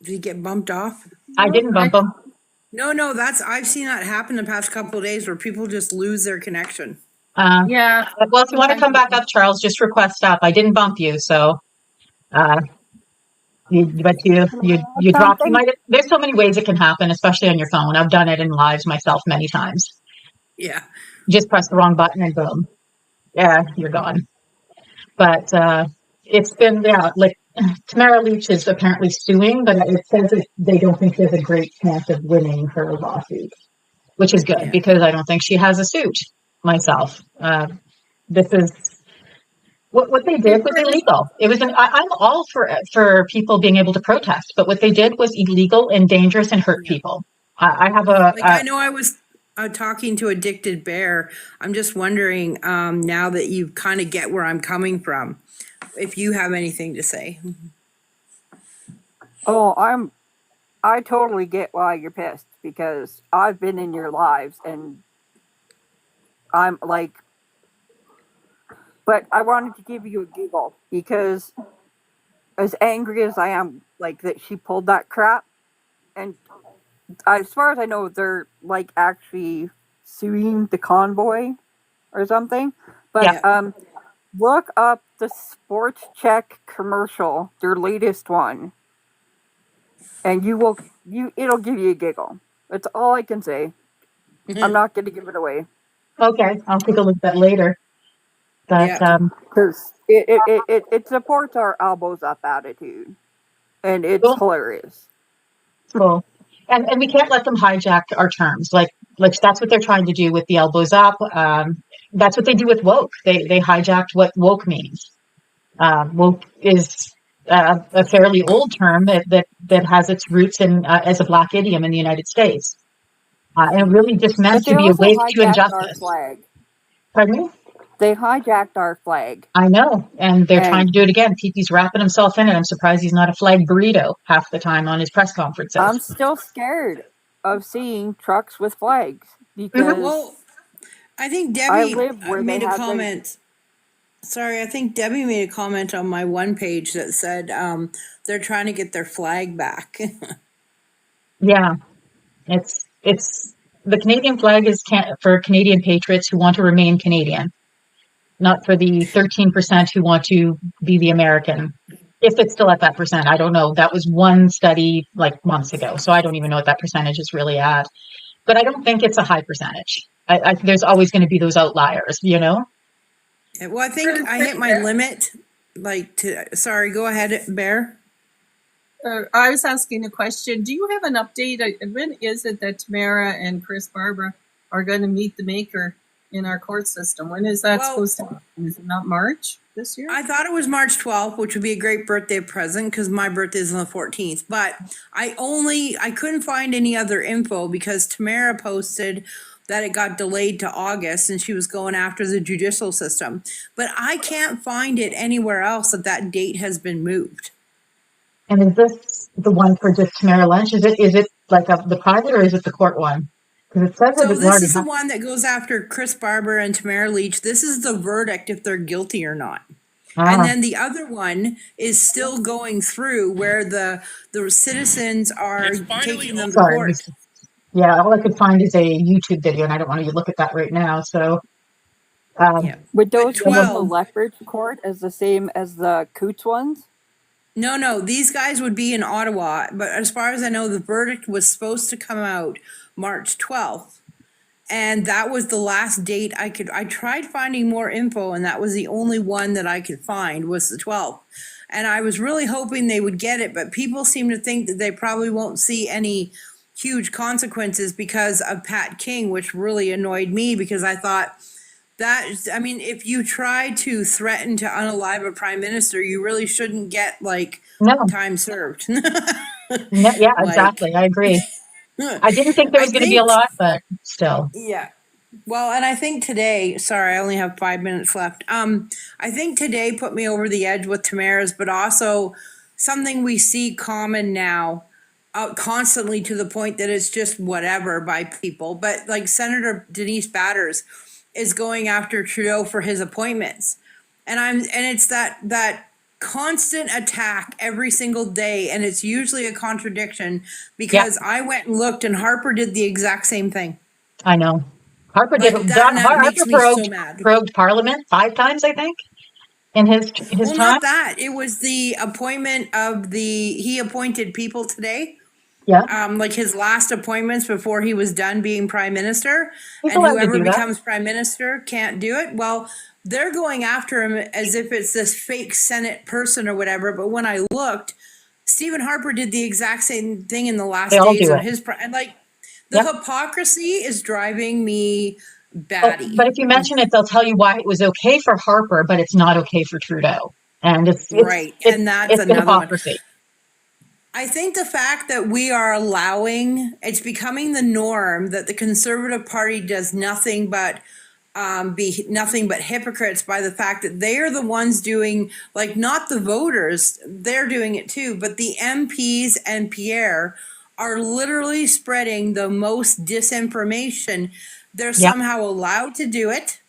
did he get bumped off? I didn't bump him. No, I've seen that happen the past couple of days where people just lose their connection. Yeah. Well, if you want to come back up, Charles, just request up. I didn't bump you, so. You dropped. You might. There's so many ways it can happen, especially on your phone. I've done it in lives myself many times. Yeah. Just press the wrong button and boom. Yeah, you're gone. But it's been, like Tamara Leach is apparently suing, but it says that they don't think there's a great chance of winning her lawsuit, which is good because I don't think she has a suit myself. This is what they did was illegal. It was I'm all for people being able to protest, but what they did was illegal and dangerous and hurt people. I have I know I was talking to Addicted Bear. I'm just wondering now that you kind of get where I'm coming from, if you have anything to say. Oh, I totally get why you're pissed because I've been in your lives and I'm like, but I wanted to give you a giggle because as angry as I am, like that she pulled that crap, and as far as I know, they're like actually suing the convoy or something. But look up the Sports Check commercial, their latest one, and it'll give you a giggle. That's all I can say. I'm not going to give it away. Okay, I'll take a look at that later. But because it supports our elbows up attitude, and it's hilarious. Cool. And we can't let them hijack our terms. Like that's what they're trying to do with the elbows up. That's what they do with woke. They hijacked what woke means. Woke is a fairly old term that has its roots in as a Black idiom in the United States, and it really just meant to be awake to injustice. Our flag. Pardon me? They hijacked our flag. I know, and they're trying to do it again. Pipi's wrapping himself in it. I'm surprised he's not a flag burrito half the time on his press conferences. I'm still scared of seeing trucks with flags because I think Debbie made a comment. Sorry, I think Debbie made a comment on my one page that said they're trying to get their flag back. Yeah, it's the Canadian flag is for Canadian patriots who want to remain Canadian, not for the 13% who want to be the American. If it's still at that percent, I don't know. That was one study like months ago, so I don't even know what that percentage is really at. But I don't think it's a high percentage. There's always going to be those outliers, you know? Well, I think I hit my limit. Sorry, go ahead, Bear. I was asking a question. Do you have an update? When is it that Tamara and Chris Barber are going to meet the maker in our court system? When is that supposed to happen? Is it not March this year? I thought it was March 12th, which would be a great birthday present because my birthday is on the 14th. But I couldn't find any other info because Tamara posted that it got delayed to August and she was going after the judicial system. But I can't find it anywhere else that date has been moved. And is this the one for just Tamara Lynch? Is it like the private or is it the court one? Because it says this is the one that goes after Chris Barber and Tamara Leach. This is the verdict if they're guilty or not. And then the other one is still going through where the citizens are taking them to court. Yeah, all I could find is a YouTube video, and I don't want to look at that right now. So, would those be the Lethbridge court as the same as the Coots ones? No, these guys would be in Ottawa. But as far as I know, the verdict was supposed to come out March 12th. And that was the last date I tried finding more info, and that was the only one that I could find was the 12th. And I was really hoping they would get it, but people seem to think that they probably won't see any huge consequences because of Pat King, which really annoyed me because I thought if you try to threaten to unalive a prime minister, you really shouldn't get time served. Yeah, exactly. I agree. I didn't think there was going to be a lot, but still. Yeah. Well, and I think today, sorry, I only have 5 minutes left. I think today put me over the edge with Tamara's, but also something we see common now constantly to the point that it's just whatever by people. But like Senator Denise Batters is going after Trudeau for his appointments. And it's that constant attack every single day, and it's usually a contradiction because I went and looked and Harper did the exact same thing. I know. Harper did that Harper makes me so mad. Probed Parliament 5 times, I think, in his time. Not that. It was the appointment of he appointed people today. Yeah. Like his last appointments before he was done being prime minister. He's and allowed to whoever do that. becomes prime minister can't do it. Well, they're going after him as if it's this fake Senate person or whatever. But when I looked, Stephen Harper did the exact same thing in the last days of his and like the hypocrisy is driving me batty. But if you mention it, they'll tell you why it was okay for Harper, but it's not okay for Trudeau. And it's right. And that's another hypocrisy. One. I think the fact that we are it's becoming the norm that the Conservative Party does nothing but be nothing but hypocrites by the fact that they are the ones doing, like, not the voters, they're doing it too, but the MPs and Pierre are literally spreading the most disinformation. They're somehow allowed to do it.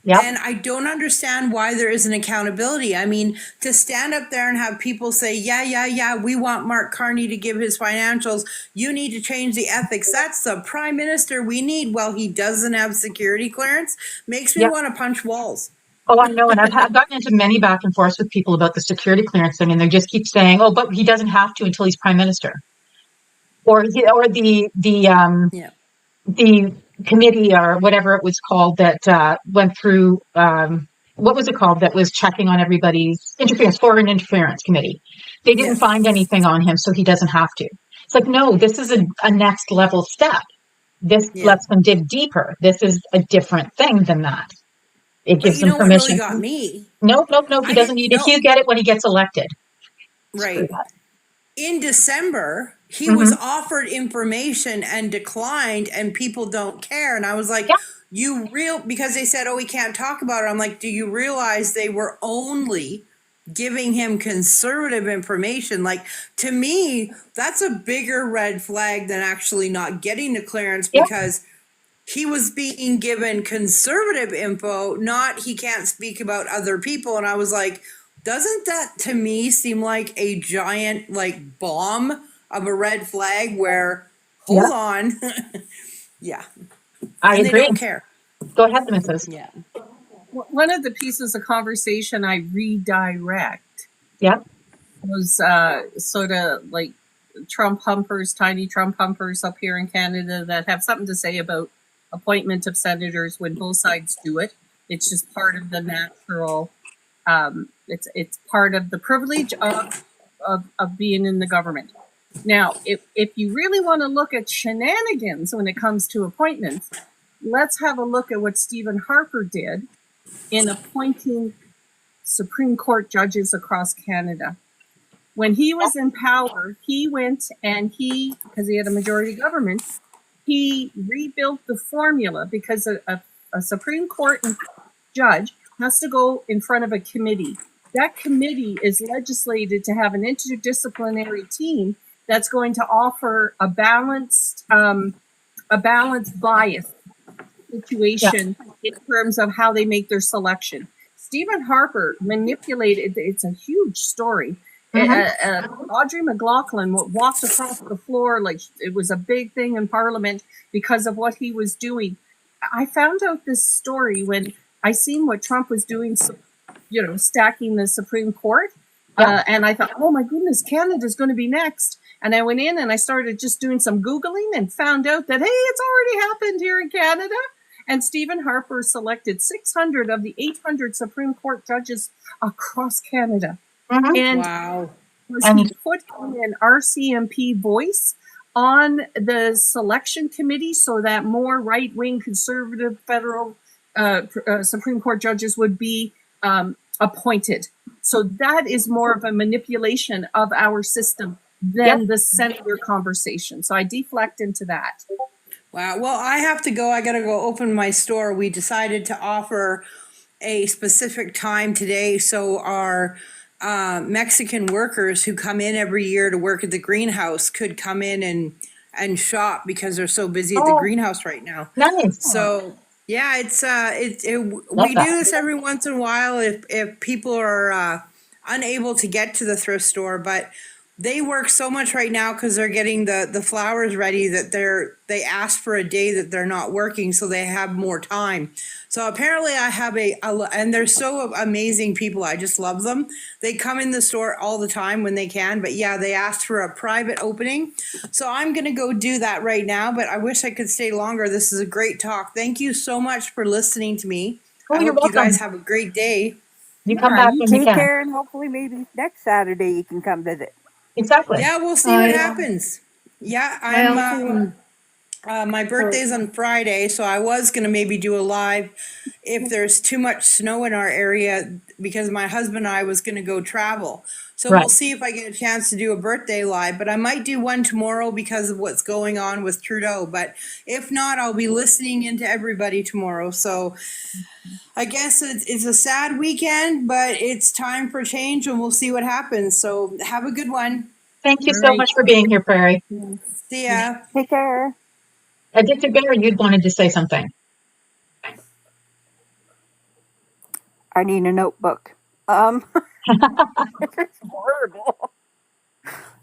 Yep. And I don't understand why there isn't accountability. I mean, to stand up there and have people say, yeah, we want Mark Carney to give his financials. You need to change the ethics. That's the prime minister we need. Well, he doesn't have security clearance. Makes me want to punch walls. Oh, I know. And I've gotten into many back and forths with people about the security clearance thing. And they just keep saying, oh, but he doesn't have to until he's prime minister. Or the committee or whatever it was called that went through, what was it called, that was checking on everybody's foreign interference committee. They didn't find anything on him, so he doesn't have to. It's like, no, this is a next level step. This lets them dig deeper. This is a different thing than that. It gives them permission. What really got me? Nope. He doesn't need it. He'll get it when he gets elected. Right. In December, he was offered information and declined, and people don't care. And I was like, because they said, oh, we can't talk about it. I'm like, do you realize they were only giving him conservative information? Like, to me, that's a bigger red flag than actually not getting the clearance because he was being given conservative info, not he can't speak about other people. And I was like, doesn't that to me seem like a giant bomb of a red flag where hold on. I agree. They don't care. Go ahead, Mrs. Yeah. One of the pieces of conversation I redirect was sort of like Trump humpers, tiny Trump humpers up here in Canada that have something to say about appointment of senators when both sides do it. It's just part of the natural it's part of the privilege of being in the government. Now, if you really want to look at shenanigans when it comes to appointments, let's have a look at what Stephen Harper did in appointing Supreme Court judges across Canada. When he was in power, he went and because he had a majority government, he rebuilt the formula because a Supreme Court judge has to go in front of a committee. That committee is legislated to have an interdisciplinary team that's going to offer a balanced bias situation in terms of how they make their selection. Stephen Harper manipulated, it's a huge story. Audrey McLaughlin walked across the floor like it was a big thing in Parliament because of what he was doing. I found out this story when I seen what Trump was doing, stacking the Supreme Court. And I thought, oh my goodness, Canada's going to be next. And I went in and I started just doing some Googling and found out that, hey, it's already happened here in Canada. And Stephen Harper selected 600 of the 800 Supreme Court judges across Canada. And he put an RCMP voice on the selection committee so that more right-wing conservative federal Supreme Court judges would be appointed. So that is more of a manipulation of our system than the senator conversation. So I deflect into that. Wow. Well, I have to go. I got to go open my store. We decided to offer a specific time today so our Mexican workers who come in every year to work at the greenhouse could come in and shop because they're so busy at the greenhouse right now. Nice. So yeah, we do this every once in a while if people are unable to get to the thrift store, but they work so much right now because they're getting the flowers ready that they ask for a day that they're not working so they have more time. So apparently I have and they're so amazing people. I just love them. They come in the store all the time when they can, but yeah, they asked for a private opening. So I'm going to go do that right now, but I wish I could stay longer. This is a great talk. Thank you so much for listening to me. I hope you guys have a great day. You come back when you take can. care, and hopefully maybe next Saturday you can come visit. Exactly. Yeah, we'll see what happens. Yeah, my birthday's on Friday, so I was going to maybe do a live if there's too much snow in our area because my husband and I was going to go travel. So we'll see if I get a chance to do a birthday live, but I might do one tomorrow because of what's going on with Trudeau. But if not, I'll be listening into everybody tomorrow. So I guess it's a sad weekend, but it's time for change and we'll see what happens. So have a good one. Thank you so much for being here, Prairie. See ya. Take care. Addicted Bear, you'd wanted to say something. I need a notebook. It's horrible.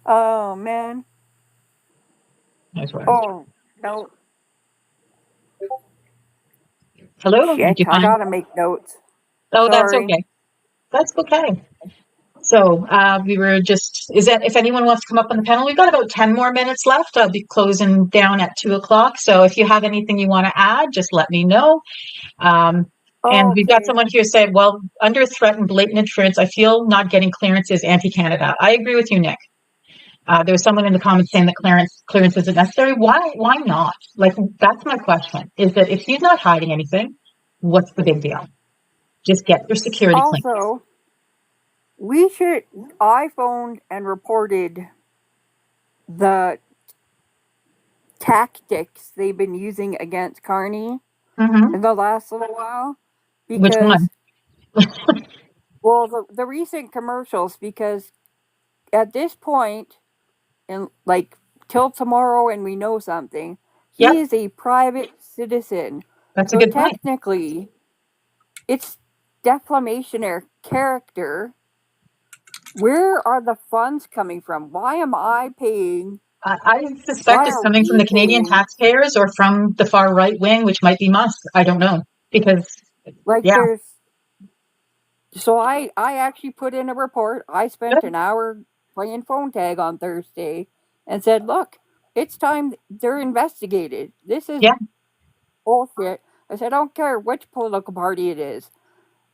Oh man. Nice one. Oh no. Hello. Shit, I gotta make notes. Oh, Sorry. that's okay. That's okay. So we were just, if anyone wants to come up on the panel, we've got about 10 more minutes left. I'll be closing down at 2:00. So if you have anything you want to add, just let me know. And we've got someone here saying, well, under threat and blatant interference, I feel not getting clearance is anti-Canada. I agree with you, Nick. There was someone in the comments saying that clearance isn't necessary. Why not? Like, that's my question, is that if he's not hiding anything, what's the big deal? Just get your security clearance. Also, I phoned and reported the tactics they've been using against Carney in the last little while. Which one? Well, the recent commercials, because at this point, in like till tomorrow and we know something, he is a private citizen. That's a good point. Technically, it's defamation of character. Where are the funds coming from? Why am I paying? I suspect it's coming from the Canadian taxpayers or from the far right wing, which might be Musk. I don't know. Because, there's... So I actually put in a report. I spent an hour playing phone tag on Thursday and said, look, it's time they're investigated. This is bullshit. I said, I don't care which political party it is.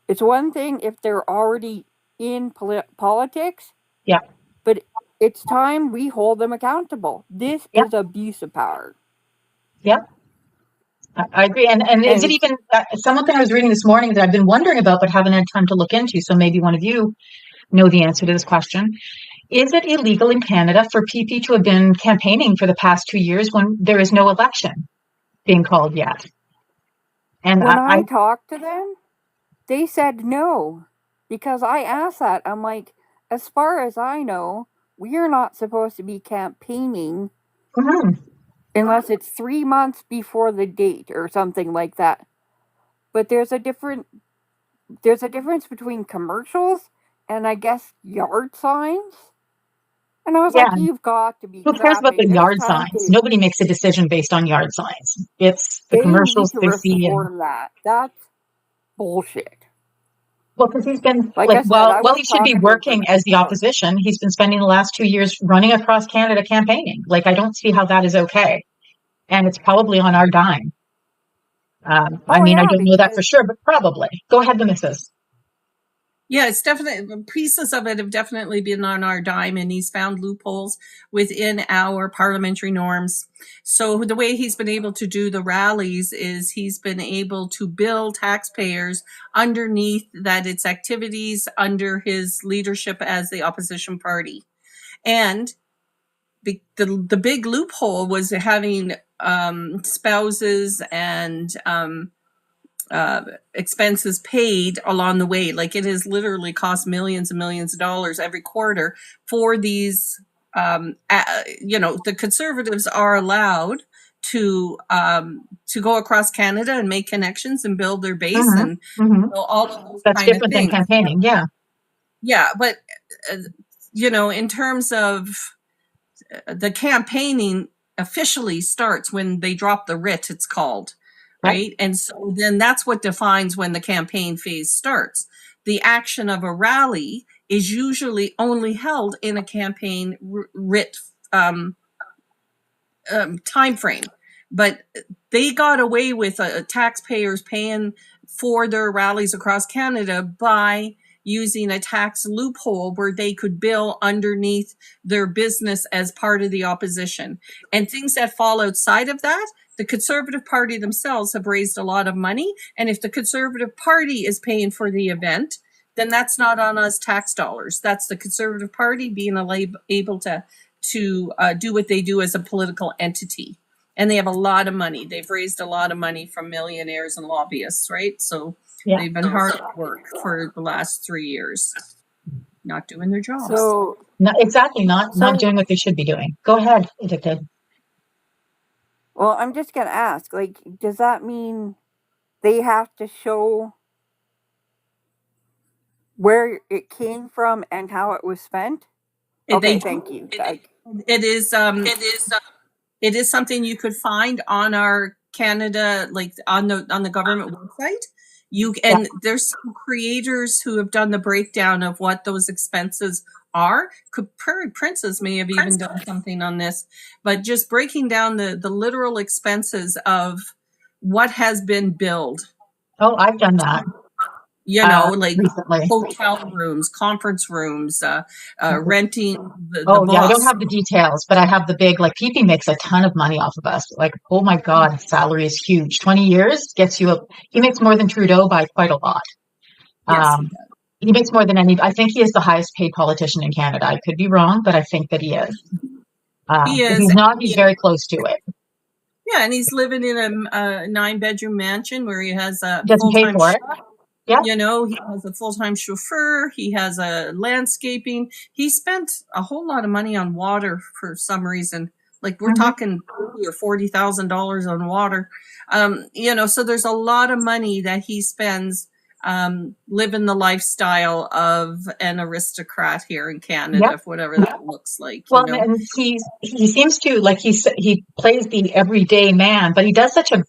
It's one thing if they're already in politics. Yeah. But it's time we hold them accountable. This is abuse of power. Yeah. I agree. And is it even something I was reading this morning that I've been wondering about but haven't had time to look into, so maybe one of you know the answer to this question. Is it illegal in Canada for PP to have been campaigning for the past 2 years when there is no election being called yet? And when I talked to them, they said no. Because I asked that. I'm like, as far as I know, we are not supposed to be campaigning unless it's 3 months before the date or something like that. But there's a difference between commercials and I guess yard signs. And I was like, you've got to be. Who cares about the yard signs? Nobody makes a decision based on yard signs. It's the commercials they see. That's bullshit. Well, because he's been he should be working as the opposition. He's been spending the last 2 years running across Canada campaigning. Like, I don't see how that is okay. And it's probably on our dime. I don't know that for sure, but probably. Go ahead, the missus. Yeah, it's definitely, pieces of it have definitely been on our dime, and he's found loopholes within our parliamentary norms. So the way he's been able to do the rallies is he's been able to bill taxpayers underneath that it's activities under his leadership as the opposition party. And the big loophole was having spouses and expenses paid along the way. Like it has literally cost millions and millions of dollars every quarter for these. The Conservatives are allowed to go across Canada and make connections and build their base and all of those That's kind of different things. than campaigning. Yeah. Yeah, but in terms of the campaigning officially starts when they drop the writ, it's called, right? And so then that's what defines when the campaign phase starts. The action of a rally is usually only held in a campaign writ time frame, but they got away with taxpayers paying for their rallies across Canada by using a tax loophole where they could bill underneath their business as part of the opposition. And things that fall outside of that, the Conservative Party themselves have raised a lot of money. And if the Conservative Party is paying for the event, then that's not on us tax dollars. That's the Conservative Party being able to do what they do as a political entity. And they have a lot of money. They've raised a lot of money from millionaires and lobbyists, right? So they've been hard at work for the last 3 years, not doing their jobs. So not doing what they should be doing. Go ahead, Addicted. Well, I'm just going to ask, like, does that mean they have to show where it came from and how it was spent? Okay, thank you. It is something you could find on our Canada, like on the government website. There's some creators who have done the breakdown of what those expenses are. Prairie Princess may have even done something on this, but just breaking down the literal expenses of what has been billed. Oh, I've done that. Like recently. Hotel rooms, conference rooms, renting the bus. Yeah, I don't have the details, but I have the big, like PP makes a ton of money off of us. Like, oh my God, his salary is huge. 20 years gets you he makes more than Trudeau by quite a lot. Yes, he makes more than I think he is the highest paid politician in Canada. I could be wrong, but I think that he is. He is. If he's not, he's very close to it. Yeah, and he's living in a 9-bedroom mansion where he has a doesn't pay for it. Yeah. He has a full-time chauffeur. He has a landscaping. He spent a whole lot of money on water for some reason. Like we're talking $40,000 on water. So there's a lot of money that he spends living the lifestyle of an aristocrat here in Canada, whatever that looks like. Well, and he seems to like he plays the everyday man, but he does such a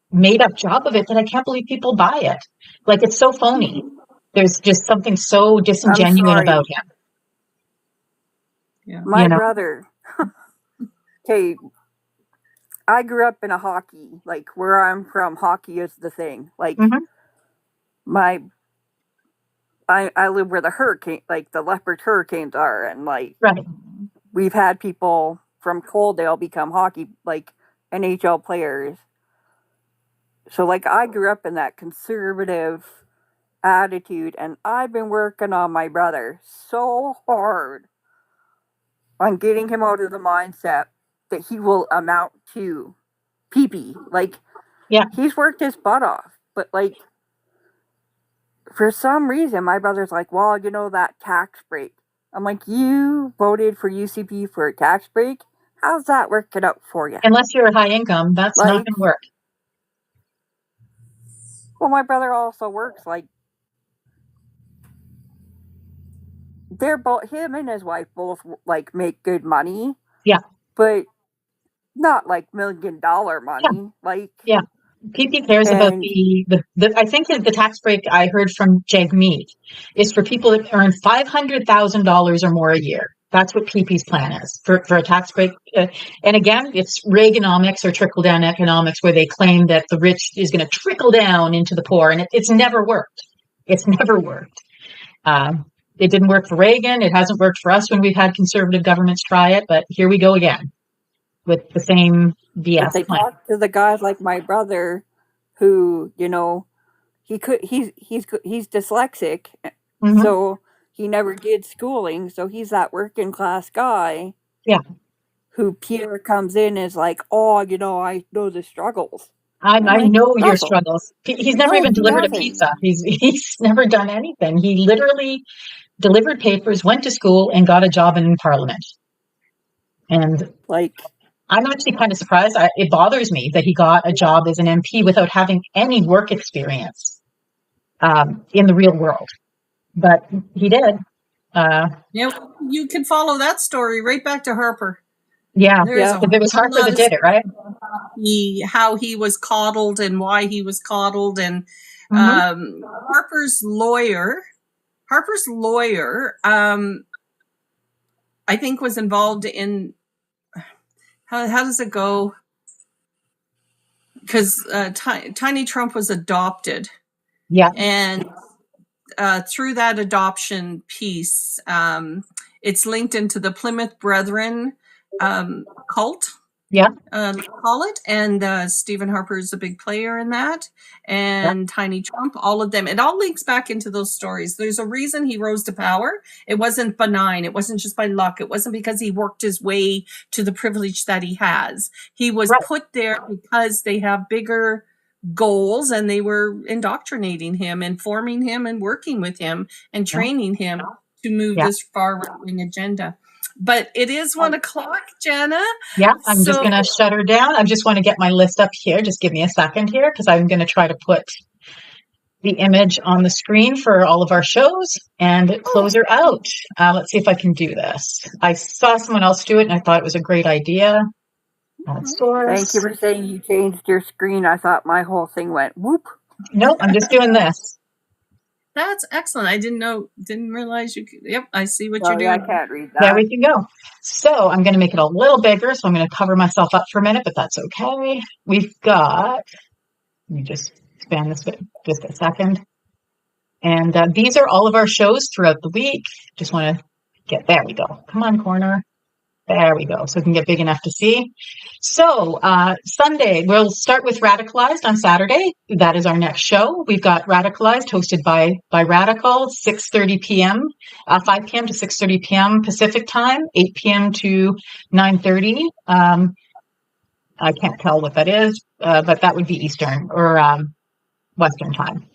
made up job of it that I can't believe people buy it. Like it's so phony. There's just something so disingenuous about him. Yeah. My brother. Okay, I grew up in a hockey, like where I'm from, hockey is the thing. Like I live where the hurricane, like the Leopard Hurricanes are, and like we've had people from Coaldale become hockey, like NHL players. So, like, I grew up in that conservative attitude, and I've been working on my brother so hard on getting him out of the mindset that he will amount to PP. Like, he's worked his butt off, but, like, for some reason, my brother's like, well, that tax break. I'm like, you voted for UCP for a tax break? How's that working out for you? Unless you're high income, that's not going to work. Well, my brother also works, like, they're both, him and his wife both, like, make good money. Yeah. But not, like, $1 million money. Like. Yeah. PP cares about I think the tax break I heard from Jagmeet is for people that earn $500,000 or more a year. That's what PP's plan is for a tax break. And again, it's Reaganomics or trickle-down economics where they claim that the rich is going to trickle down into the poor. And it's never worked. It's never worked. It didn't work for Reagan. It hasn't worked for us when we've had conservative governments try it. But here we go again with the same BS. But they talk to the guys like my brother who, he's dyslexic. So he never did schooling, so he's that working class guy. Yeah. Who Pierre comes in is like, oh, I know the struggles. I know your nothing. struggles. He's never even delivered a pizza. He's never done anything. He literally delivered papers, went to school, and got a job in Parliament. And I'm actually kind of surprised. It bothers me that he got a job as an MP without having any work experience in the real world. But he did. You can follow that story right back to Harper. Yeah, because it was Harper that did it, right? How he was coddled and why he was coddled, and Harper's lawyer, I think was involved in how does it go? Because Tiny Trump was adopted, and through that adoption piece, it's linked into the Plymouth Brethren cult. Call it. And Stephen Harper is a big player in that. And Tiny Trump, all of them. It all links back into those stories. There's a reason he rose to power. It wasn't benign. It wasn't just by luck. It wasn't because he worked his way to the privilege that he has. He was put there because they have bigger goals, and they were indoctrinating him and forming him and working with him and training him to move this far right-wing agenda. But it is 1 o'clock, Jana. Yeah, I'm just going to shut her down. I just want to get my list up here. Just give me a second here, because I'm going to try to put the image on the screen for all of our shows and close her out. Let's see if I can do this. I saw someone else do it, and I thought it was a great idea. Thank you for saying you changed your screen. I thought my whole thing went whoop. No, I'm just doing this. That's excellent. I didn't realize you could. Yep, I see what you're doing. I can't read that. There we can go. So I'm going to make it a little bigger. So I'm going to cover myself up for a minute, but that's okay. We've got, let me just expand this just a second. And these are all of our shows throughout the week. Just want to there we go. Come on, corner. There we go. So it can get big enough to see. So Sunday, we'll start with Radicalized on Saturday. That is our next show. We've got Radicalized hosted by Radical, 6:30 p.m., 5 p.m. to 6:30 p.m. Pacific time, 8 p.m. to 9:30. I can't tell what that is, but that would be Eastern or Western time.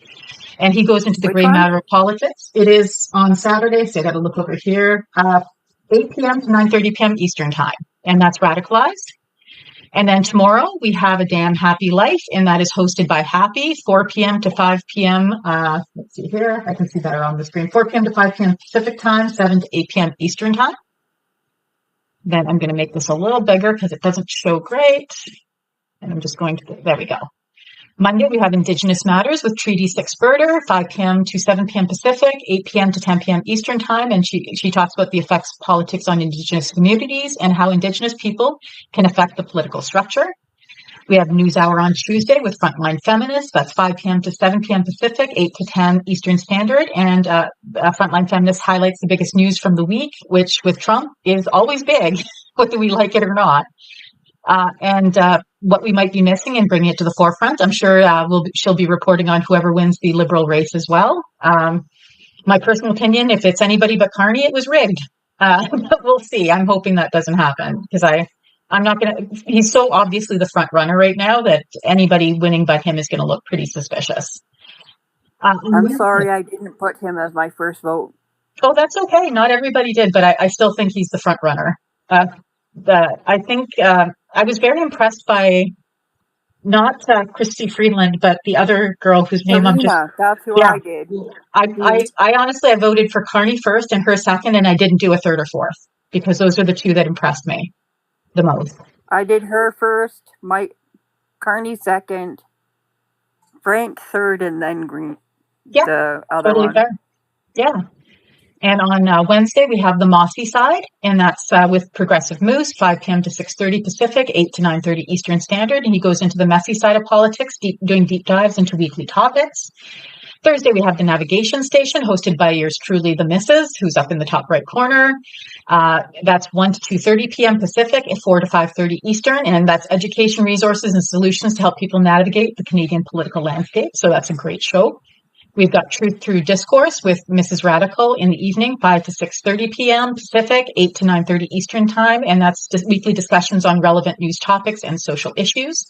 And he goes into the gray matter of politics. It is on Saturday, so I got to look over here. 8 p.m. to 9:30 p.m. Eastern time, and that's Radicalized. And then tomorrow we have A Damn Happy Life, and that is hosted by Happy, 4 p.m. to 5 p.m. Let's see here. I can see better on the screen. 4 p.m. to 5 p.m. Pacific time, 7 to 8 p.m. Eastern time. Then I'm going to make this a little bigger because it doesn't show great. And I'm just going to, there we go. Monday, we have Indigenous Matters with Treaty 6 Birder, 5 p.m. to 7 p.m. Pacific, 8 p.m. to 10 p.m. Eastern Time. And she talks about the effects of politics on Indigenous communities and how Indigenous people can affect the political structure. We have News Hour on Tuesday with Frontline Feminists. That's 5 p.m. to 7 p.m. Pacific, 8 to 10 Eastern Standard. And Frontline Feminists highlights the biggest news from the week, which with Trump is always big, whether we like it or not. And what we might be missing and bringing it to the forefront. I'm sure she'll be reporting on whoever wins the Liberal race as well. My personal opinion, if it's anybody but Carney, it was rigged. But we'll see. I'm hoping that doesn't happen because I'm not going to. He's so obviously the front runner right now that anybody winning but him is going to look pretty suspicious. I'm sorry I didn't put him as my first vote. Oh, that's okay. Not everybody did, but I still think he's the front runner. I think I was very impressed by not Christy Freeland, but the other girl whose name I'm just. That's who I did. I honestly, I voted for Carney first and her second, and I didn't do a third or fourth because those are the two that impressed me the most. I did her first, Carney second, Frank third, and then Green. Yeah, the other totally one. Fair. Yeah. And on Wednesday, we have the Mossy side, and that's with Progressive Moose, 5 p.m. to 6:30 Pacific, 8 to 9:30 Eastern Standard. And he goes into the messy side of politics, doing deep dives into weekly topics. Thursday, we have the Navigation Station, hosted by yours truly, the Mrs., who's up in the top right corner. That's 1 to 2:30 p.m. Pacific, 4 to 5:30 Eastern. And that's education, resources, and solutions to help people navigate the Canadian political landscape. So that's a great show. We've got Truth Through Discourse with Mrs. Radical in the evening, 5 to 6:30 p.m. Pacific, 8 to 9:30 Eastern Time, and that's just weekly discussions on relevant news topics and social issues.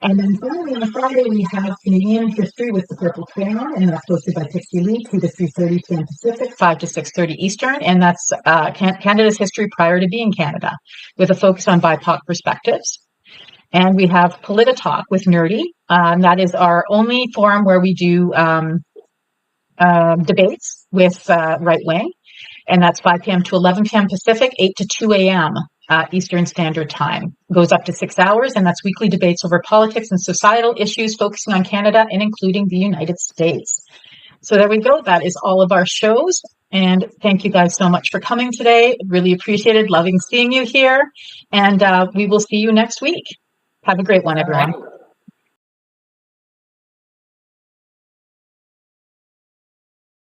And then finally on Friday, we have Canadian history with the Purple Crayon, and that's hosted by Pixie Lee, 2 to 3:30 p.m. Pacific, 5 to 6:30 Eastern. And that's Canada's history prior to being Canada, with a focus on BIPOC perspectives. And we have Polititalk with Nerdy. That is our only forum where we do debates with right wing. And that's 5 p.m. to 11 p.m. Pacific, 8 to 2 a.m. Eastern Standard Time. Goes up to 6 hours, and that's weekly debates over politics and societal issues focusing on Canada and including the United States. So there we go. That is all of our shows. And thank you guys so much for coming today. Really appreciated, loving seeing you here. And we will see you next week. Have a great one, everyone.